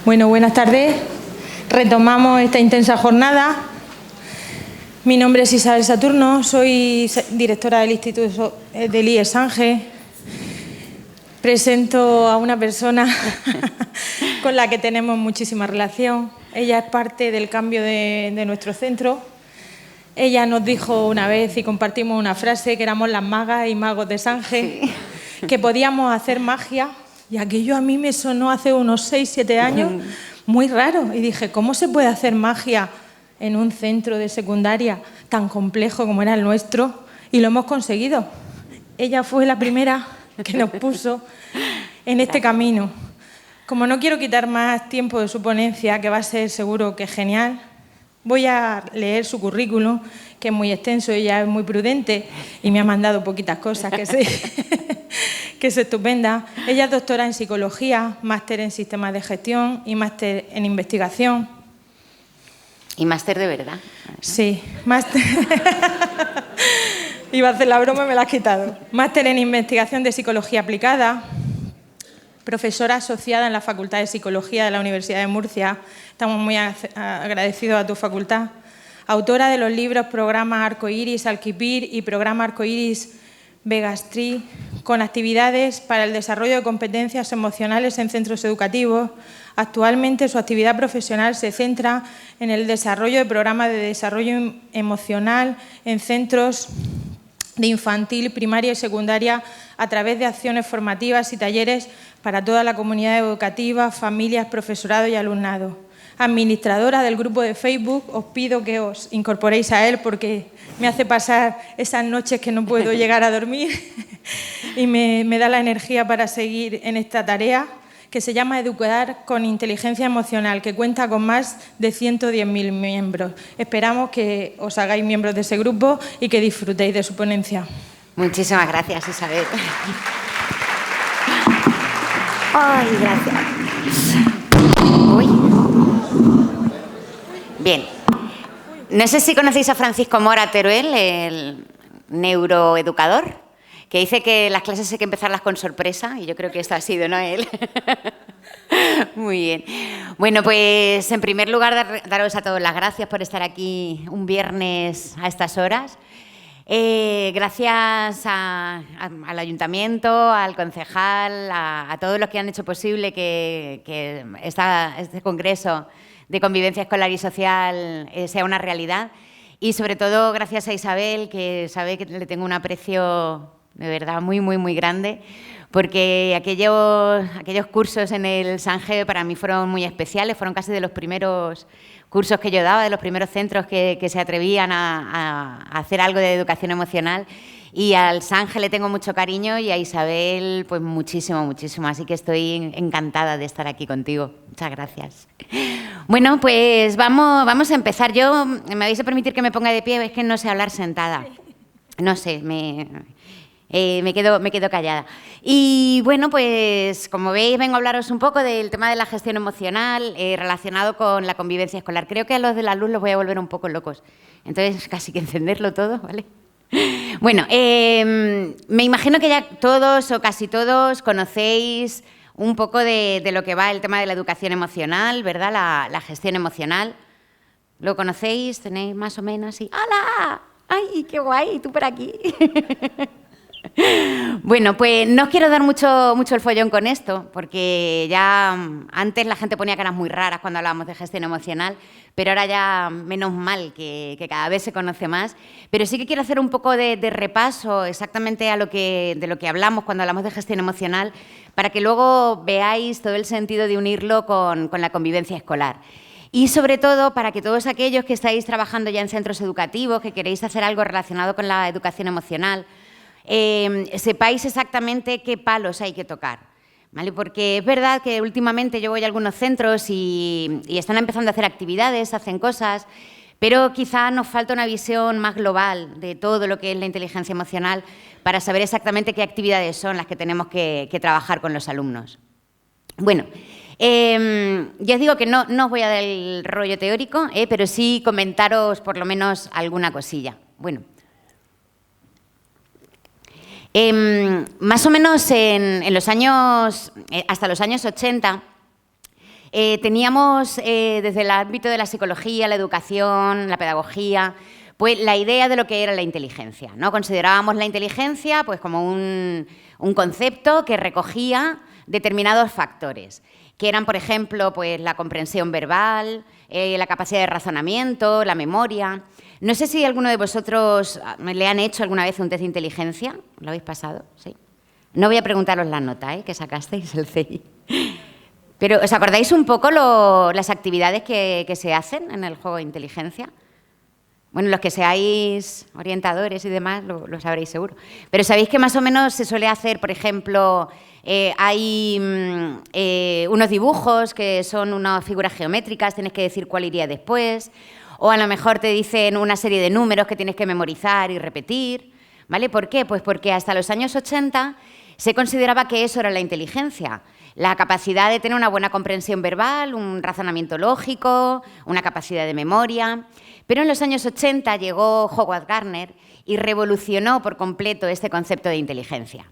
Bueno, buenas tardes. Retomamos esta intensa jornada. Mi nombre es Isabel Saturno, soy directora del Instituto del IES Sange. Presento a una persona con la que tenemos muchísima relación. Ella es parte del cambio de nuestro centro. Ella nos dijo una vez y compartimos una frase que éramos las magas y magos de Sange, sí, que podíamos hacer magia, y aquello a mí me sonó hace unos 6, 7 años muy raro. Y dije, ¿cómo se puede hacer magia en un centro de secundaria tan complejo como era el nuestro? Y lo hemos conseguido. Ella fue la primera que nos puso en este camino. Como no quiero quitar más tiempo de su ponencia, que va a ser seguro que genial, voy a leer su currículum, que es muy extenso, ella es muy prudente y me ha mandado poquitas cosas, que es estupenda. Ella es doctora en psicología, máster en sistemas de gestión y máster en investigación. ¿Y máster de verdad? Sí, máster. Iba a hacer la broma y me la has quitado. Máster en investigación de psicología aplicada. Profesora asociada en la Facultad de Psicología de la Universidad de Murcia. Estamos muy agradecidos a tu facultad. Autora de los libros Programa Arcoiris Alquipir y Programa Arcoiris Vegastri, con actividades para el desarrollo de competencias emocionales en centros educativos. Actualmente su actividad profesional se centra en el desarrollo de programas de desarrollo emocional en centros de infantil, primaria y secundaria a través de acciones formativas y talleres para toda la comunidad educativa, familias, profesorado y alumnado. Administradora del grupo de Facebook, os pido que os incorporéis a él porque me hace pasar esas noches que no puedo llegar a dormir y me da la energía para seguir en esta tarea, que se llama Educar con Inteligencia Emocional, que cuenta con más de 110.000 miembros. Esperamos que os hagáis miembros de ese grupo y que disfrutéis de su ponencia. Muchísimas gracias, Isabel. Ay, gracias. Uy. Bien. No sé si conocéis a Francisco Mora Teruel, el neuroeducador, que dice que las clases hay que empezarlas con sorpresa, y yo creo que esto ha sido, ¿no, él? Muy bien. Bueno, pues en primer lugar, daros a todos las gracias por estar aquí un viernes a estas horas. Gracias al ayuntamiento, al concejal, a todos los que han hecho posible que este congreso de convivencia escolar y social sea una realidad. Y sobre todo gracias a Isabel, que sabe que le tengo un aprecio de verdad muy, muy, muy grande, porque aquellos cursos en el Sange para mí fueron muy especiales, fueron casi de los primeros cursos que yo daba, de los primeros centros que se atrevían a hacer algo de educación emocional. Y al Sange le tengo mucho cariño y a Isabel pues muchísimo, muchísimo. Así que estoy encantada de estar aquí contigo. Muchas gracias. Bueno, pues vamos a empezar. Me vais a permitir que me ponga de pie, es que no sé hablar sentada. No sé, me quedo callada. Y bueno, pues como veis, vengo a hablaros un poco del tema de la gestión emocional relacionado con la convivencia escolar. Creo que a los de la luz los voy a volver un poco locos. Entonces, casi que encenderlo todo, ¿vale? Bueno, me imagino que ya todos o casi todos conocéis un poco de lo que va el tema de la educación emocional, ¿verdad? La gestión emocional. ¿Lo conocéis? ¿Tenéis más o menos así? ¡Hala! ¡Ay, qué guay! ¿Tú por aquí? Bueno, pues no os quiero dar mucho el follón con esto, porque ya antes la gente ponía caras muy raras cuando hablábamos de gestión emocional, pero ahora ya menos mal que cada vez se conoce más. Pero sí que quiero hacer un poco de repaso exactamente de lo que hablamos cuando hablamos de gestión emocional, para que luego veáis todo el sentido de unirlo con la convivencia escolar. Y sobre todo para que todos aquellos que estáis trabajando ya en centros educativos, que queréis hacer algo relacionado con la educación emocional, sepáis exactamente qué palos hay que tocar, ¿vale? Porque es verdad que últimamente yo voy a algunos centros y están empezando a hacer actividades, hacen cosas, pero quizá nos falta una visión más global de todo lo que es la inteligencia emocional para saber exactamente qué actividades son las que tenemos que trabajar con los alumnos. Bueno, ya os digo que no os voy a dar el rollo teórico, pero sí comentaros por lo menos alguna cosilla. Bueno, más o menos en los años, hasta los años 80, teníamos desde el ámbito de la psicología, la educación, la pedagogía, pues la idea de lo que era la inteligencia, ¿no? Considerábamos la inteligencia pues, como un concepto que recogía determinados factores, que eran, por ejemplo, pues, la comprensión verbal, la capacidad de razonamiento, la memoria. No sé si alguno de vosotros le han hecho alguna vez un test de inteligencia. ¿Lo habéis pasado? Sí. No voy a preguntaros la nota que sacasteis el CI. Pero, ¿os acordáis un poco las actividades que se hacen en el juego de inteligencia? Bueno, los que seáis orientadores y demás lo sabréis seguro. Pero ¿sabéis que más o menos se suele hacer, por ejemplo, hay unos dibujos que son unas figuras geométricas, tienes que decir cuál iría después, o a lo mejor te dicen una serie de números que tienes que memorizar y repetir, ¿vale? ¿Por qué? Pues porque hasta los años 80 se consideraba que eso era la inteligencia, la capacidad de tener una buena comprensión verbal, un razonamiento lógico, una capacidad de memoria. Pero en los años 80 llegó Howard Gardner y revolucionó por completo este concepto de inteligencia.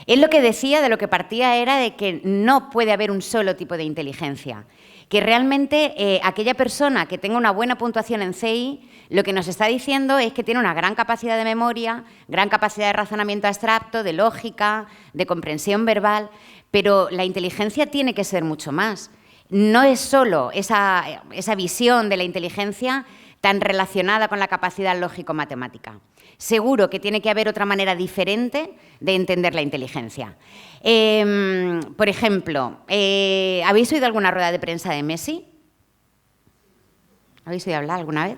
Él lo que decía, de lo que partía, era de que no puede haber un solo tipo de inteligencia, que realmente aquella persona que tenga una buena puntuación en CI, lo que nos está diciendo es que tiene una gran capacidad de memoria, gran capacidad de razonamiento abstracto, de lógica, de comprensión verbal, pero la inteligencia tiene que ser mucho más. No es solo esa visión de la inteligencia tan relacionada con la capacidad lógico-matemática. Seguro que tiene que haber otra manera diferente de entender la inteligencia. Por ejemplo, ¿habéis oído alguna rueda de prensa de Messi? ¿Habéis oído hablar alguna vez?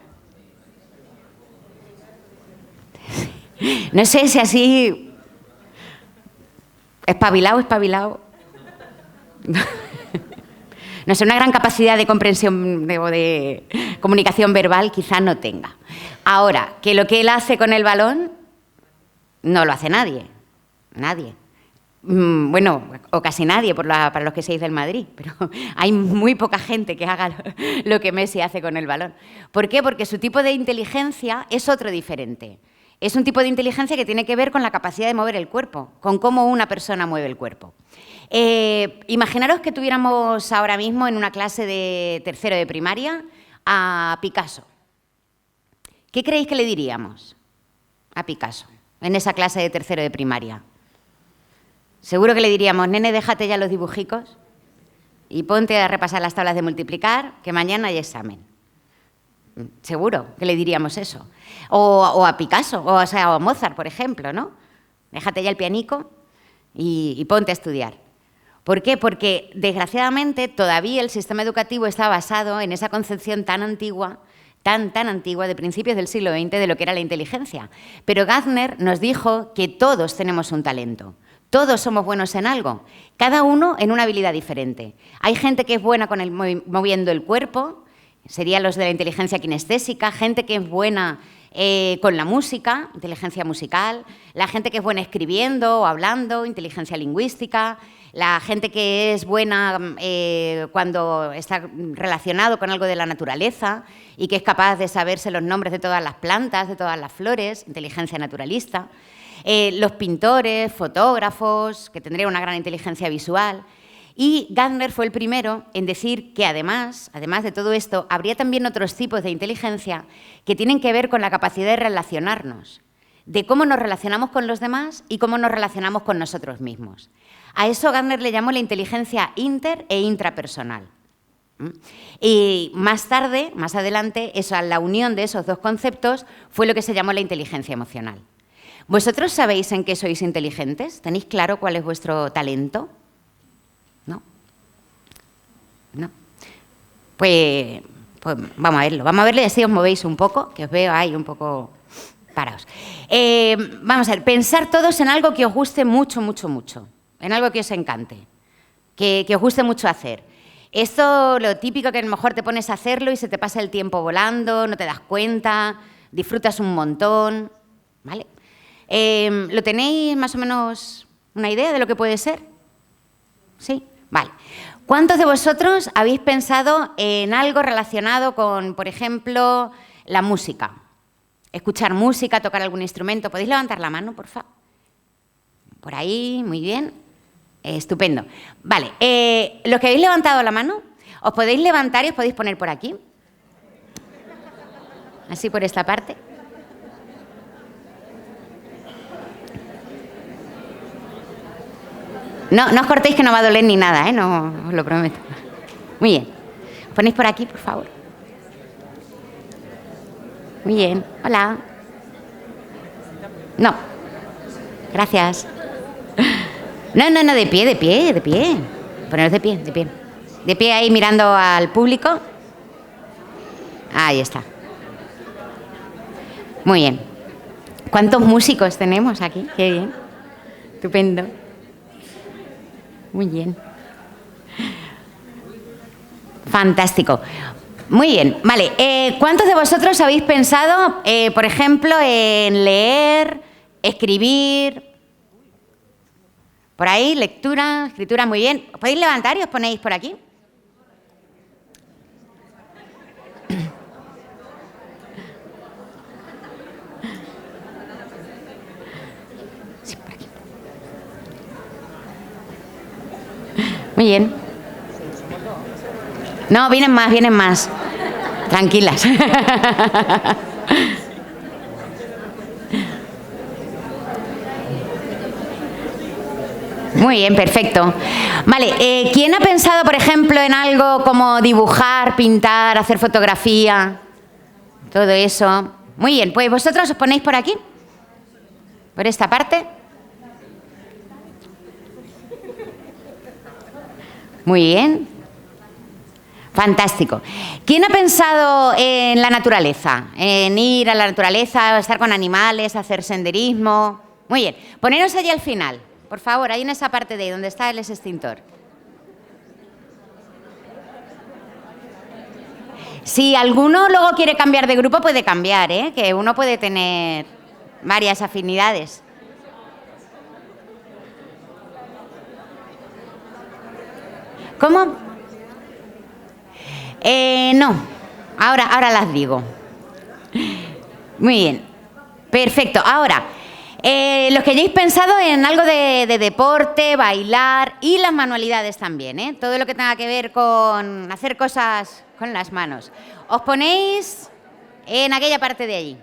No sé si así... espabilado. No sé, una gran capacidad de comprensión o de comunicación verbal quizá no tenga. Ahora, que lo que él hace con el balón no lo hace nadie. Nadie. Bueno, o casi nadie para los que seáis del Madrid, pero hay muy poca gente que haga lo que Messi hace con el balón. ¿Por qué? Porque su tipo de inteligencia es otro diferente. Es un tipo de inteligencia que tiene que ver con la capacidad de mover el cuerpo, con cómo una persona mueve el cuerpo. Imaginaros que tuviéramos ahora mismo en una clase de tercero de primaria a Picasso. ¿Qué creéis que le diríamos a Picasso en esa clase de tercero de primaria? Seguro que le diríamos, nene, déjate ya los dibujicos y ponte a repasar las tablas de multiplicar, que mañana hay examen. Seguro que le diríamos eso. O a Picasso, o a Mozart, por ejemplo, ¿no? Déjate ya el pianico y ponte a estudiar. ¿Por qué? Porque, desgraciadamente, todavía el sistema educativo está basado en esa concepción tan antigua, tan antigua, de principios del siglo XX, de lo que era la inteligencia. Pero Gardner nos dijo que todos tenemos un talento. Todos somos buenos en algo, cada uno en una habilidad diferente. Hay gente que es buena moviendo el cuerpo, serían los de la inteligencia kinestésica, gente que es buena con la música, inteligencia musical, la gente que es buena escribiendo o hablando, inteligencia lingüística, la gente que es buena cuando está relacionado con algo de la naturaleza y que es capaz de saberse los nombres de todas las plantas, de todas las flores, inteligencia naturalista. Los pintores, fotógrafos, que tendrían una gran inteligencia visual. Y Gardner fue el primero en decir que además de todo esto, habría también otros tipos de inteligencia que tienen que ver con la capacidad de relacionarnos, de cómo nos relacionamos con los demás y cómo nos relacionamos con nosotros mismos. A eso Gardner le llamó la inteligencia inter- e intrapersonal. Y más tarde, más adelante, la unión de esos dos conceptos fue lo que se llamó la inteligencia emocional. ¿Vosotros sabéis en qué sois inteligentes? ¿Tenéis claro cuál es vuestro talento? ¿No? ¿No? Pues vamos a verlo y así os movéis un poco, que os veo ahí un poco parados. Vamos a ver, pensar todos en algo que os guste mucho, en algo que os encante, que os guste mucho hacer. Esto, lo típico que a lo mejor te pones a hacerlo y se te pasa el tiempo volando, no te das cuenta, disfrutas un montón, ¿vale? ¿Lo tenéis más o menos una idea de lo que puede ser? ¿Sí? Vale. ¿Cuántos de vosotros habéis pensado en algo relacionado con, por ejemplo, la música? Escuchar música, tocar algún instrumento. ¿Podéis levantar la mano, por favor? Por ahí, muy bien. Estupendo. Vale. Los que habéis levantado la mano, ¿Os podéis levantar y os podéis poner por aquí? Así por esta parte. No, no os cortéis que no va a doler ni nada, ¿eh? No, os lo prometo. Muy bien. ¿Os ponéis por aquí, por favor? Muy bien. Hola. No. Gracias. No, de pie. Poneros de pie. De pie ahí mirando al público. Ahí está. Muy bien. ¿Cuántos músicos tenemos aquí? Qué bien. Estupendo. Muy bien. Fantástico. Muy bien. Vale. ¿Cuántos de vosotros habéis pensado, por ejemplo, en leer, escribir? Por ahí, lectura, escritura, muy bien. ¿Os podéis levantar y os ponéis por aquí? Sí, por aquí. Muy bien. No, vienen más. Tranquilas. Muy bien, perfecto. Vale, ¿quién ha pensado, por ejemplo, en algo como dibujar, pintar, hacer fotografía? Todo eso. Muy bien, pues vosotros os ponéis por aquí, por esta parte. Muy bien. Fantástico. ¿Quién ha pensado en la naturaleza? En ir a la naturaleza, estar con animales, hacer senderismo. Muy bien. Poneros allí al final, por favor, ahí en esa parte de ahí, donde está el extintor. Si alguno luego quiere cambiar de grupo, puede cambiar, ¿eh? Que uno puede tener varias afinidades. ¿Cómo? No, ahora las digo. Muy bien, perfecto. Ahora, los que hayáis pensado en algo de deporte, bailar y las manualidades también, ¿eh? Todo lo que tenga que ver con hacer cosas con las manos. Os ponéis en aquella parte de allí.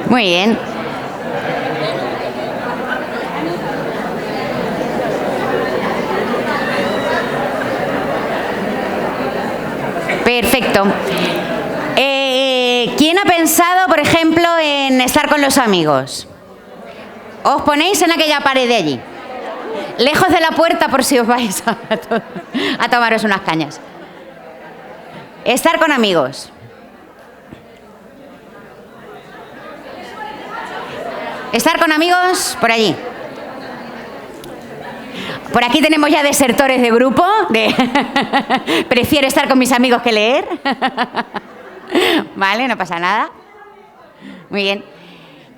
Muy bien. Perfecto. ¿Quién ha pensado, por ejemplo, en estar con los amigos? Os ponéis en aquella pared de allí, lejos de la puerta por si os vais a tomaros unas cañas. Estar con amigos. Estar con amigos por allí. Por aquí tenemos ya desertores de grupo. Prefiero estar con mis amigos que leer. Vale, no pasa nada. Muy bien.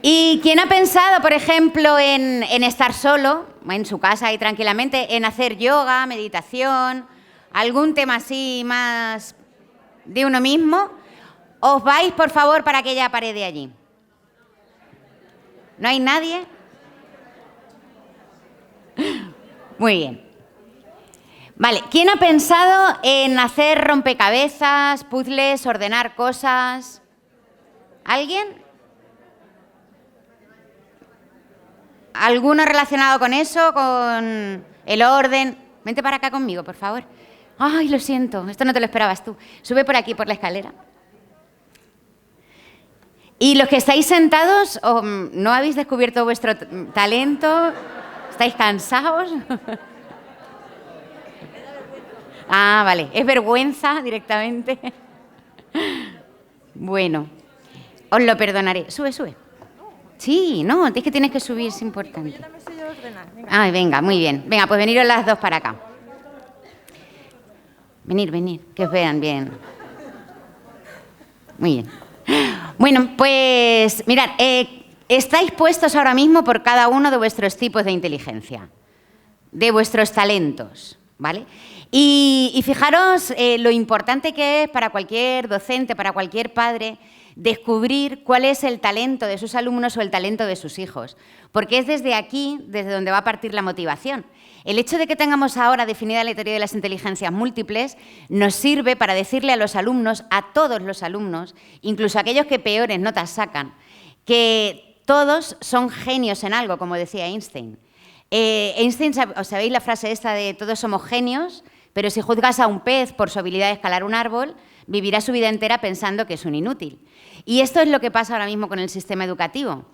¿Y quién ha pensado, por ejemplo, en estar solo, en su casa y tranquilamente, en hacer yoga, meditación, algún tema así más de uno mismo? Os vais, por favor, para aquella pared de allí. ¿No hay nadie? Muy bien. Vale, ¿quién ha pensado en hacer rompecabezas, puzzles, ordenar cosas? ¿Alguien? ¿Alguno relacionado con eso, con el orden? Vente para acá conmigo, por favor. Ay, lo siento, esto no te lo esperabas tú. Sube por aquí, por la escalera. Y los que estáis sentados, ¿no habéis descubierto vuestro talento? ¿Estáis cansados? Ah, vale. ¿Es vergüenza directamente? Bueno, os lo perdonaré. Sube. Sí, no, es que tienes que subir, es importante. Yo también sé ordenar. Ay, venga, muy bien. Venga, pues veniros las dos para acá. Venir, que os vean bien. Muy bien. Bueno, pues mirad, estáis puestos ahora mismo por cada uno de vuestros tipos de inteligencia, de vuestros talentos. ¿vale? Y fijaros lo importante que es para cualquier docente, para cualquier padre, descubrir cuál es el talento de sus alumnos o el talento de sus hijos, porque es desde aquí desde donde va a partir la motivación. El hecho de que tengamos ahora definida la teoría de las inteligencias múltiples nos sirve para decirle a los alumnos, a todos los alumnos, incluso a aquellos que peores notas sacan, que todos son genios en algo, como decía Einstein. Einstein, ¿os sabéis la frase esta de todos somos genios, pero si juzgas a un pez por su habilidad de escalar un árbol, vivirá su vida entera pensando que es un inútil? Y esto es lo que pasa ahora mismo con el sistema educativo.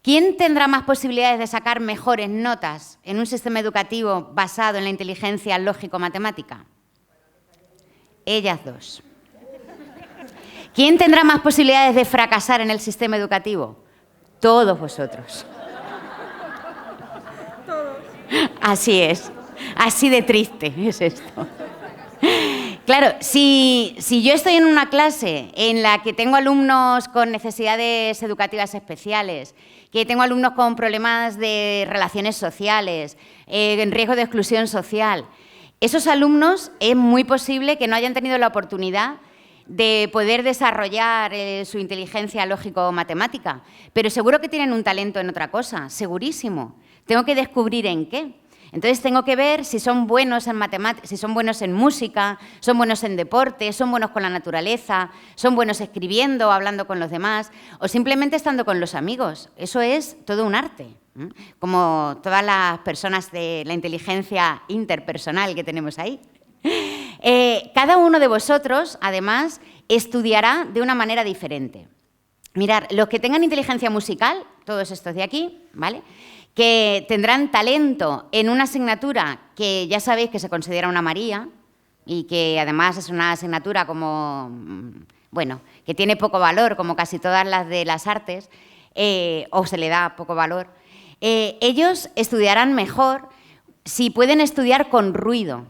¿Quién tendrá más posibilidades de sacar mejores notas en un sistema educativo basado en la inteligencia lógico-matemática? Ellas dos. ¿Quién tendrá más posibilidades de fracasar en el sistema educativo? Todos vosotros. Todos. Así es. Así de triste es esto. Claro, si yo estoy en una clase en la que tengo alumnos con necesidades educativas especiales, que tengo alumnos con problemas de relaciones sociales, en riesgo de exclusión social, esos alumnos es muy posible que no hayan tenido la oportunidad de poder desarrollar su inteligencia lógico-matemática, pero seguro que tienen un talento en otra cosa, segurísimo. Tengo que descubrir en qué. Entonces tengo que ver si son buenos en matemáticas, si son buenos en música, son buenos en deporte, son buenos con la naturaleza, son buenos escribiendo, hablando con los demás o simplemente estando con los amigos. Eso es todo un arte, ¿eh? Como todas las personas de la inteligencia interpersonal que tenemos ahí. Cada uno de vosotros, además, estudiará de una manera diferente. Mirad, los que tengan inteligencia musical, todos estos de aquí, ¿vale?, que tendrán talento en una asignatura que ya sabéis que se considera una María y que además es una asignatura como, bueno, que tiene poco valor, como casi todas las de las artes, o se le da poco valor, ellos estudiarán mejor si pueden estudiar con ruido,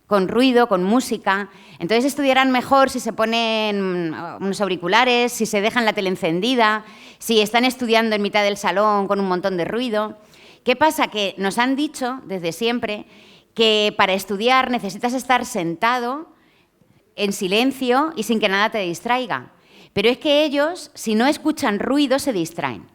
con música. Entonces estudiarán mejor si se ponen unos auriculares, si se dejan la tele encendida, si están estudiando en mitad del salón con un montón de ruido. ¿Qué pasa? Que nos han dicho desde siempre que para estudiar necesitas estar sentado, en silencio y sin que nada te distraiga. Pero es que ellos, si no escuchan ruido, se distraen.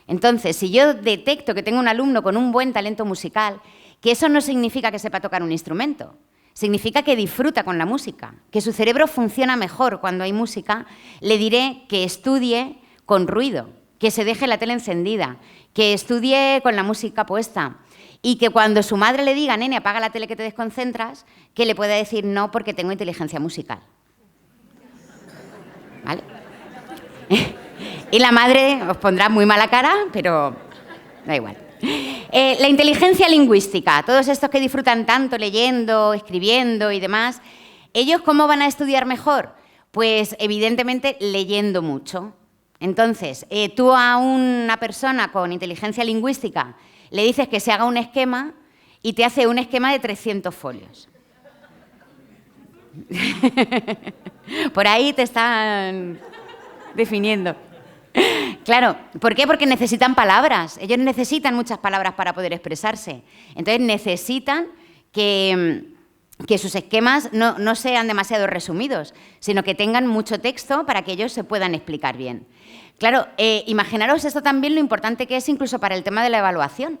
Entonces, si yo detecto que tengo un alumno con un buen talento musical, que eso no significa que sepa tocar un instrumento. Significa que disfruta con la música, que su cerebro funciona mejor cuando hay música, le diré que estudie con ruido, que se deje la tele encendida, que estudie con la música puesta y que cuando su madre le diga, nene, apaga la tele que te desconcentras, que le pueda decir no porque tengo inteligencia musical. ¿Vale? Y la madre os pondrá muy mala cara, pero da igual. La inteligencia lingüística, todos estos que disfrutan tanto leyendo, escribiendo y demás, ¿ellos cómo van a estudiar mejor? Pues evidentemente leyendo mucho. Entonces, tú a una persona con inteligencia lingüística le dices que se haga un esquema y te hace un esquema de 300 folios. Por ahí te están definiendo. Claro, ¿por qué? Porque necesitan palabras. Ellos necesitan muchas palabras para poder expresarse. Entonces necesitan que sus esquemas no sean demasiado resumidos, sino que tengan mucho texto para que ellos se puedan explicar bien. Claro, imaginaros esto también lo importante que es incluso para el tema de la evaluación.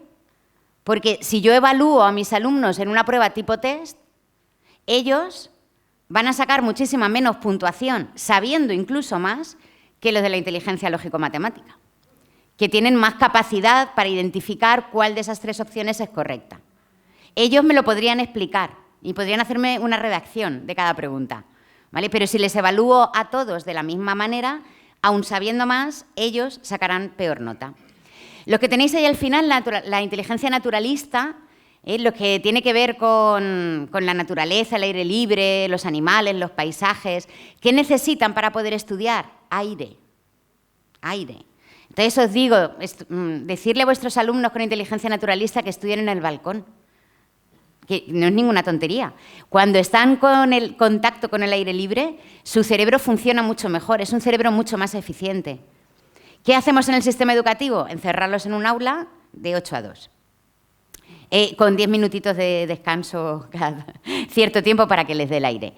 Porque si yo evalúo a mis alumnos en una prueba tipo test, ellos van a sacar muchísima menos puntuación, sabiendo incluso más que los de la inteligencia lógico-matemática, que tienen más capacidad para identificar cuál de esas 3 opciones es correcta. Ellos me lo podrían explicar y podrían hacerme una redacción de cada pregunta, ¿vale? Pero si les evalúo a todos de la misma manera, aun sabiendo más, ellos sacarán peor nota. Lo que tenéis ahí al final, la inteligencia naturalista, lo que tiene que ver con la naturaleza, el aire libre, los animales, los paisajes, ¿qué necesitan para poder estudiar? Aire. Entonces os digo, decirle a vuestros alumnos con inteligencia naturalista que estudien en el balcón, que no es ninguna tontería. Cuando están con el contacto con el aire libre, su cerebro funciona mucho mejor, es un cerebro mucho más eficiente. ¿Qué hacemos en el sistema educativo? Encerrarlos en un aula de 8 a 2. con 10 minutitos de descanso cada cierto tiempo para que les dé el aire.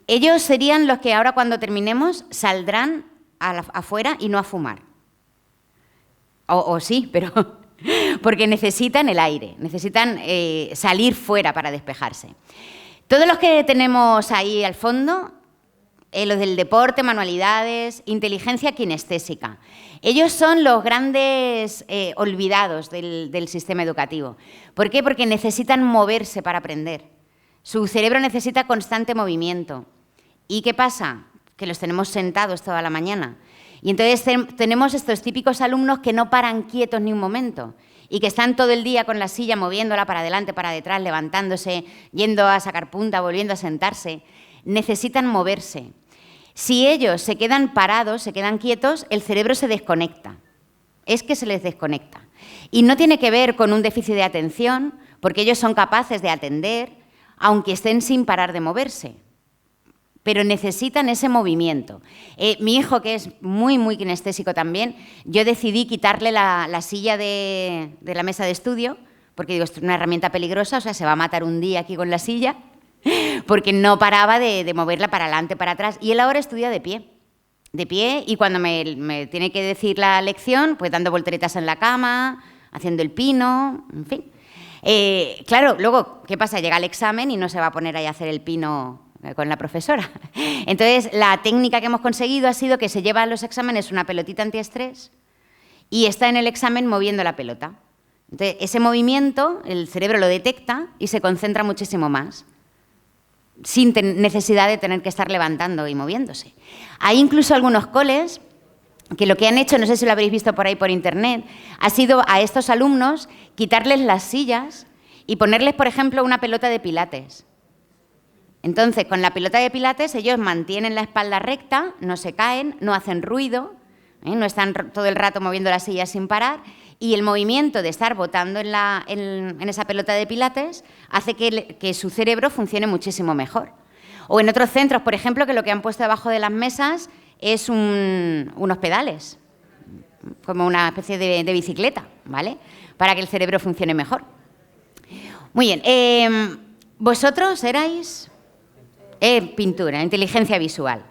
Ellos serían los que ahora cuando terminemos saldrán afuera y no a fumar. O sí, pero porque necesitan el aire, necesitan salir fuera para despejarse. Todos los que tenemos ahí al fondo, los del deporte, manualidades, inteligencia kinestésica, ellos son los grandes olvidados del sistema educativo. ¿Por qué? Porque necesitan moverse para aprender. Su cerebro necesita constante movimiento. ¿Y qué pasa? Que los tenemos sentados toda la mañana. Y entonces tenemos estos típicos alumnos que no paran quietos ni un momento y que están todo el día con la silla moviéndola para adelante, para detrás, levantándose, yendo a sacar punta, volviendo a sentarse. Necesitan moverse. Si ellos se quedan parados, se quedan quietos, el cerebro se desconecta. Es que se les desconecta. Y no tiene que ver con un déficit de atención, porque ellos son capaces de atender, aunque estén sin parar de moverse. Pero necesitan ese movimiento. Mi hijo, que es muy, muy kinestésico también, yo decidí quitarle la silla de la mesa de estudio, porque digo, esto es una herramienta peligrosa, o sea, se va a matar un día aquí con la silla, porque no paraba de moverla para adelante, para atrás. Y él ahora estudia de pie, y cuando me tiene que decir la lección, pues dando volteretas en la cama, haciendo el pino, en fin. Claro, luego, ¿qué pasa? Llega el examen y no se va a poner ahí a hacer el pino con la profesora. Entonces, la técnica que hemos conseguido ha sido que se lleva a los exámenes una pelotita antiestrés y está en el examen moviendo la pelota. Entonces, ese movimiento, el cerebro lo detecta y se concentra muchísimo más, sin necesidad de tener que estar levantando y moviéndose. Hay incluso algunos coles que lo que han hecho, no sé si lo habréis visto por ahí por internet, ha sido a estos alumnos quitarles las sillas y ponerles, por ejemplo, una pelota de pilates. Entonces, con la pelota de pilates ellos mantienen la espalda recta, no se caen, no hacen ruido, no están todo el rato moviendo la silla sin parar, y el movimiento de estar botando en esa pelota de pilates hace que su cerebro funcione muchísimo mejor. O en otros centros, por ejemplo, que lo que han puesto debajo de las mesas es unos pedales, como una especie de bicicleta, ¿vale? Para que el cerebro funcione mejor. Muy bien, vosotros erais... pintura, inteligencia visual.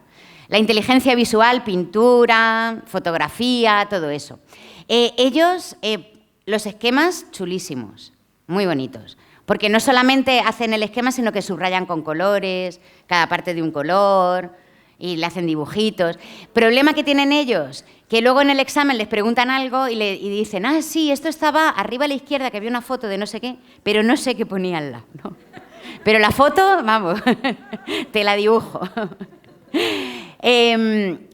La inteligencia visual, pintura, fotografía, todo eso. Ellos, los esquemas chulísimos, muy bonitos, porque no solamente hacen el esquema, sino que subrayan con colores, cada parte de un color, y le hacen dibujitos. Problema que tienen ellos, que luego en el examen les preguntan algo y dicen, ah, sí, esto estaba arriba a la izquierda, que había una foto de no sé qué, pero no sé qué ponía al lado, ¿no? Pero la foto, vamos, te la dibujo.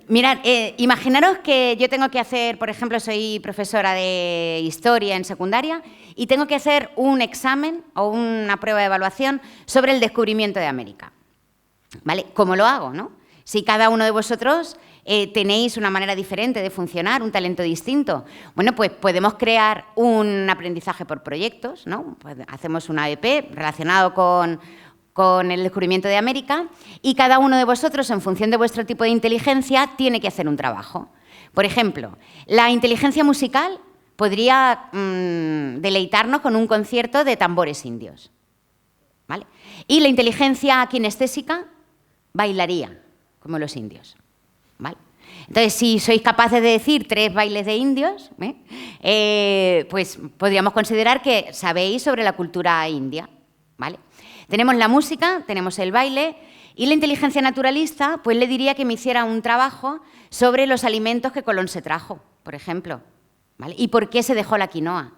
Mirad, imaginaros que yo tengo que hacer, por ejemplo, soy profesora de historia en secundaria y tengo que hacer un examen o una prueba de evaluación sobre el descubrimiento de América. ¿Vale? ¿Cómo lo hago, no? Si cada uno de vosotros tenéis una manera diferente de funcionar, un talento distinto, bueno, pues podemos crear un aprendizaje por proyectos, ¿no? Pues hacemos una AEP relacionado con el descubrimiento de América y cada uno de vosotros, en función de vuestro tipo de inteligencia, tiene que hacer un trabajo. Por ejemplo, la inteligencia musical podría deleitarnos con un concierto de tambores indios, ¿vale? Y la inteligencia kinestésica bailaría, como los indios, ¿vale? Entonces, si sois capaces de decir 3 bailes de indios, pues podríamos considerar que sabéis sobre la cultura india, ¿vale? Tenemos la música, tenemos el baile y la inteligencia naturalista, pues le diría que me hiciera un trabajo sobre los alimentos que Colón se trajo, por ejemplo, ¿vale? ¿Y por qué se dejó la quinoa?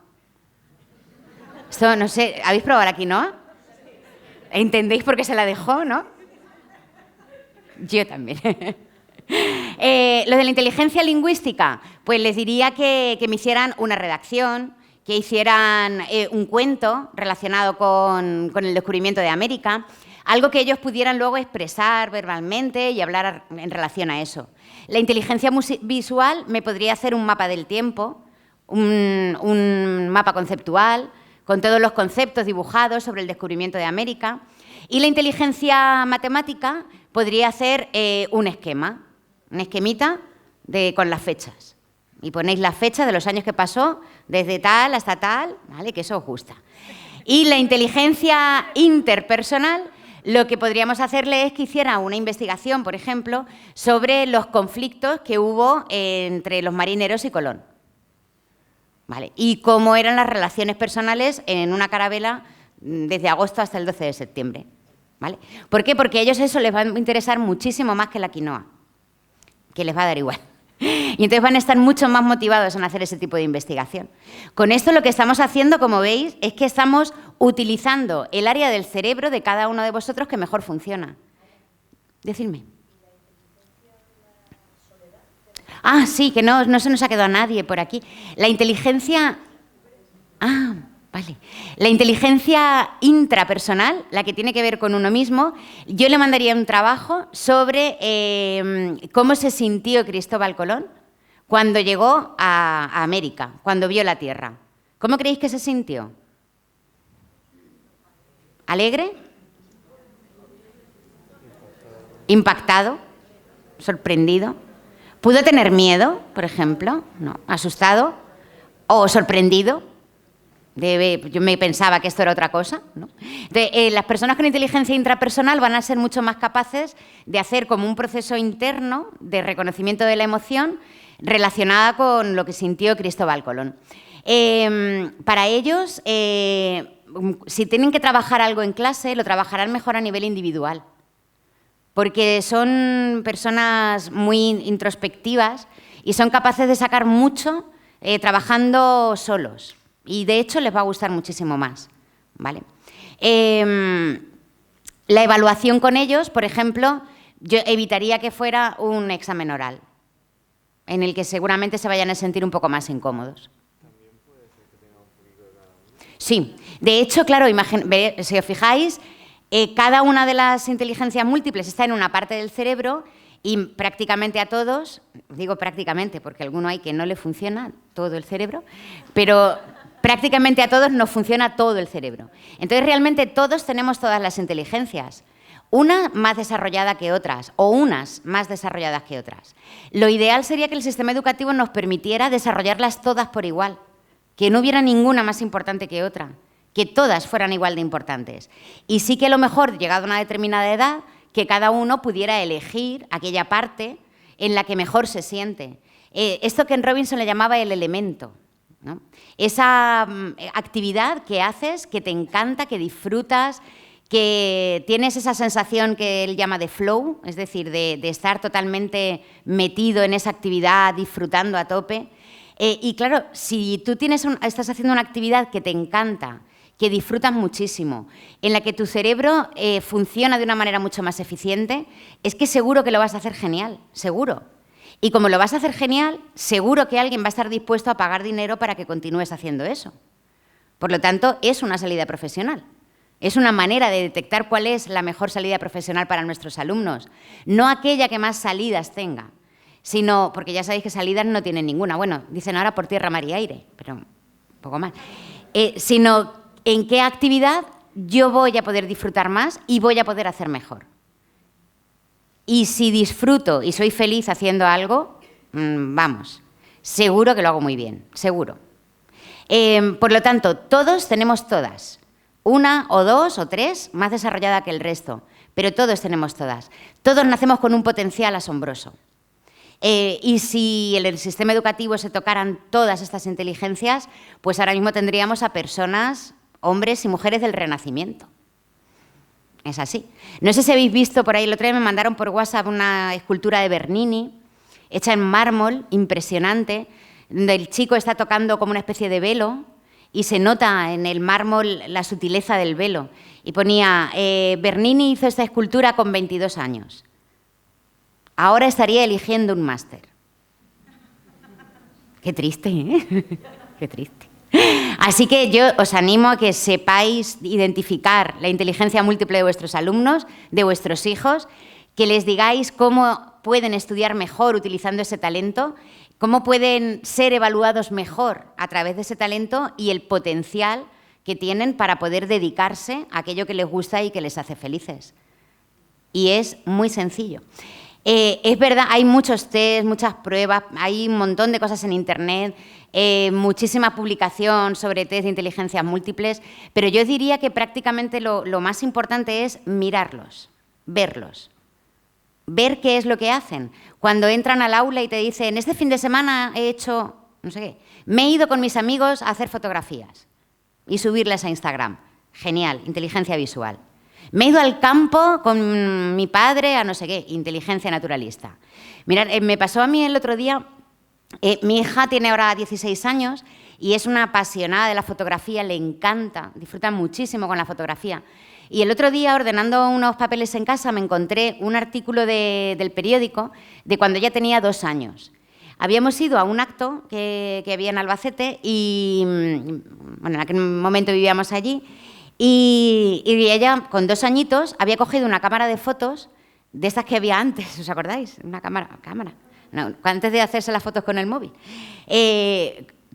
Esto, no sé, ¿habéis probado la quinoa? ¿Entendéis por qué se la dejó, no? Yo también. Los de la inteligencia lingüística, pues les diría que me hicieran una redacción, que hicieran un cuento relacionado con el descubrimiento de América, algo que ellos pudieran luego expresar verbalmente y hablar en relación a eso. La inteligencia visual me podría hacer un mapa del tiempo, un mapa conceptual, con todos los conceptos dibujados sobre el descubrimiento de América. Y la inteligencia matemática podría hacer un esquema, una esquemita con las fechas. Y ponéis la fecha de los años que pasó desde tal hasta tal, ¿vale? Que eso os gusta. Y la inteligencia interpersonal, lo que podríamos hacerle es que hiciera una investigación, por ejemplo, sobre los conflictos que hubo entre los marineros y Colón. ¿Vale? Y cómo eran las relaciones personales en una carabela desde agosto hasta el 12 de septiembre. ¿Vale? ¿Por qué? Porque a ellos eso les va a interesar muchísimo más que la quinoa, que les va a dar igual. Y entonces van a estar mucho más motivados en hacer ese tipo de investigación. Con esto lo que estamos haciendo, como veis, es que estamos utilizando el área del cerebro de cada uno de vosotros que mejor funciona. Decidme. Ah, sí, que no se nos ha quedado nadie por aquí. La inteligencia... Ah, vale. La inteligencia intrapersonal, la que tiene que ver con uno mismo, yo le mandaría un trabajo sobre cómo se sintió Cristóbal Colón cuando llegó a América, cuando vio la Tierra. ¿Cómo creéis que se sintió? ¿Alegre? ¿Impactado? ¿Sorprendido? ¿Pudo tener miedo, por ejemplo? No. ¿Asustado? ¿O sorprendido? Yo me pensaba que esto era otra cosa, ¿no? Entonces, las personas con inteligencia intrapersonal van a ser mucho más capaces de hacer como un proceso interno de reconocimiento de la emoción relacionada con lo que sintió Cristóbal Colón. Para ellos, si tienen que trabajar algo en clase, lo trabajarán mejor a nivel individual, porque son personas muy introspectivas y son capaces de sacar mucho trabajando solos. Y, de hecho, les va a gustar muchísimo más, ¿vale? La evaluación con ellos, por ejemplo, yo evitaría que fuera un examen oral, en el que seguramente se vayan a sentir un poco más incómodos. ¿También puede ser que tenga un poquito de cada uno? Sí. De hecho, claro, si os fijáis, cada una de las inteligencias múltiples está en una parte del cerebro y prácticamente a todos, digo prácticamente porque a alguno hay que no le funciona todo el cerebro, pero prácticamente a todos nos funciona todo el cerebro. Entonces, realmente todos tenemos todas las inteligencias, una más desarrollada que otras o unas más desarrolladas que otras. Lo ideal sería que el sistema educativo nos permitiera desarrollarlas todas por igual, que no hubiera ninguna más importante que otra, que todas fueran igual de importantes. Y sí que a lo mejor, llegado a una determinada edad, que cada uno pudiera elegir aquella parte en la que mejor se siente. Esto que en Robinson le llamaba el elemento, ¿no? Esa actividad que haces, que te encanta, que disfrutas, que tienes esa sensación que él llama de flow, es decir, de estar totalmente metido en esa actividad, disfrutando a tope. Y claro, si tú estás haciendo una actividad que te encanta, que disfrutas muchísimo, en la que tu cerebro funciona de una manera mucho más eficiente, es que seguro que lo vas a hacer genial, seguro. Y como lo vas a hacer genial, seguro que alguien va a estar dispuesto a pagar dinero para que continúes haciendo eso. Por lo tanto, es una salida profesional. Es una manera de detectar cuál es la mejor salida profesional para nuestros alumnos. No aquella que más salidas tenga, sino, porque ya sabéis que salidas no tienen ninguna. Bueno, dicen ahora por tierra, mar y aire, pero un poco más. Sino en qué actividad yo voy a poder disfrutar más y voy a poder hacer mejor. Y si disfruto y soy feliz haciendo algo, vamos, seguro que lo hago muy bien, seguro. Por lo tanto, todos tenemos todas, una o dos o tres más desarrollada que el resto, pero todos tenemos todas. Todos nacemos con un potencial asombroso. Y si en el sistema educativo se tocaran todas estas inteligencias, pues ahora mismo tendríamos a personas, hombres y mujeres del Renacimiento. Es así. No sé si habéis visto por ahí, el otro día me mandaron por WhatsApp una escultura de Bernini, hecha en mármol, impresionante, donde el chico está tocando como una especie de velo y se nota en el mármol la sutileza del velo. Y ponía, Bernini hizo esta escultura con 22 años. Ahora estaría eligiendo un máster. Qué triste, ¿eh? Qué triste. Así que yo os animo a que sepáis identificar la inteligencia múltiple de vuestros alumnos, de vuestros hijos, que les digáis cómo pueden estudiar mejor utilizando ese talento, cómo pueden ser evaluados mejor a través de ese talento y el potencial que tienen para poder dedicarse a aquello que les gusta y que les hace felices. Y es muy sencillo. Es verdad, hay muchos test, muchas pruebas, hay un montón de cosas en Internet, muchísima publicación sobre test de inteligencias múltiples, pero yo diría que prácticamente lo más importante es mirarlos, verlos, ver qué es lo que hacen. Cuando entran al aula y te dicen, este fin de semana he hecho, no sé qué, me he ido con mis amigos a hacer fotografías y subirlas a Instagram. Genial, inteligencia visual. Me he ido al campo con mi padre a no sé qué, inteligencia naturalista. Mirad, me pasó a mí el otro día, mi hija tiene ahora 16 años y es una apasionada de la fotografía, le encanta, disfruta muchísimo con la fotografía. Y el otro día, ordenando unos papeles en casa, me encontré un artículo del periódico de cuando ella tenía 2 años. Habíamos ido a un acto que había en Albacete y, bueno, en aquel momento vivíamos allí. Y ella, con 2 añitos, había cogido una cámara de fotos de estas que había antes, ¿os acordáis? Una cámara. No, antes de hacerse las fotos con el móvil.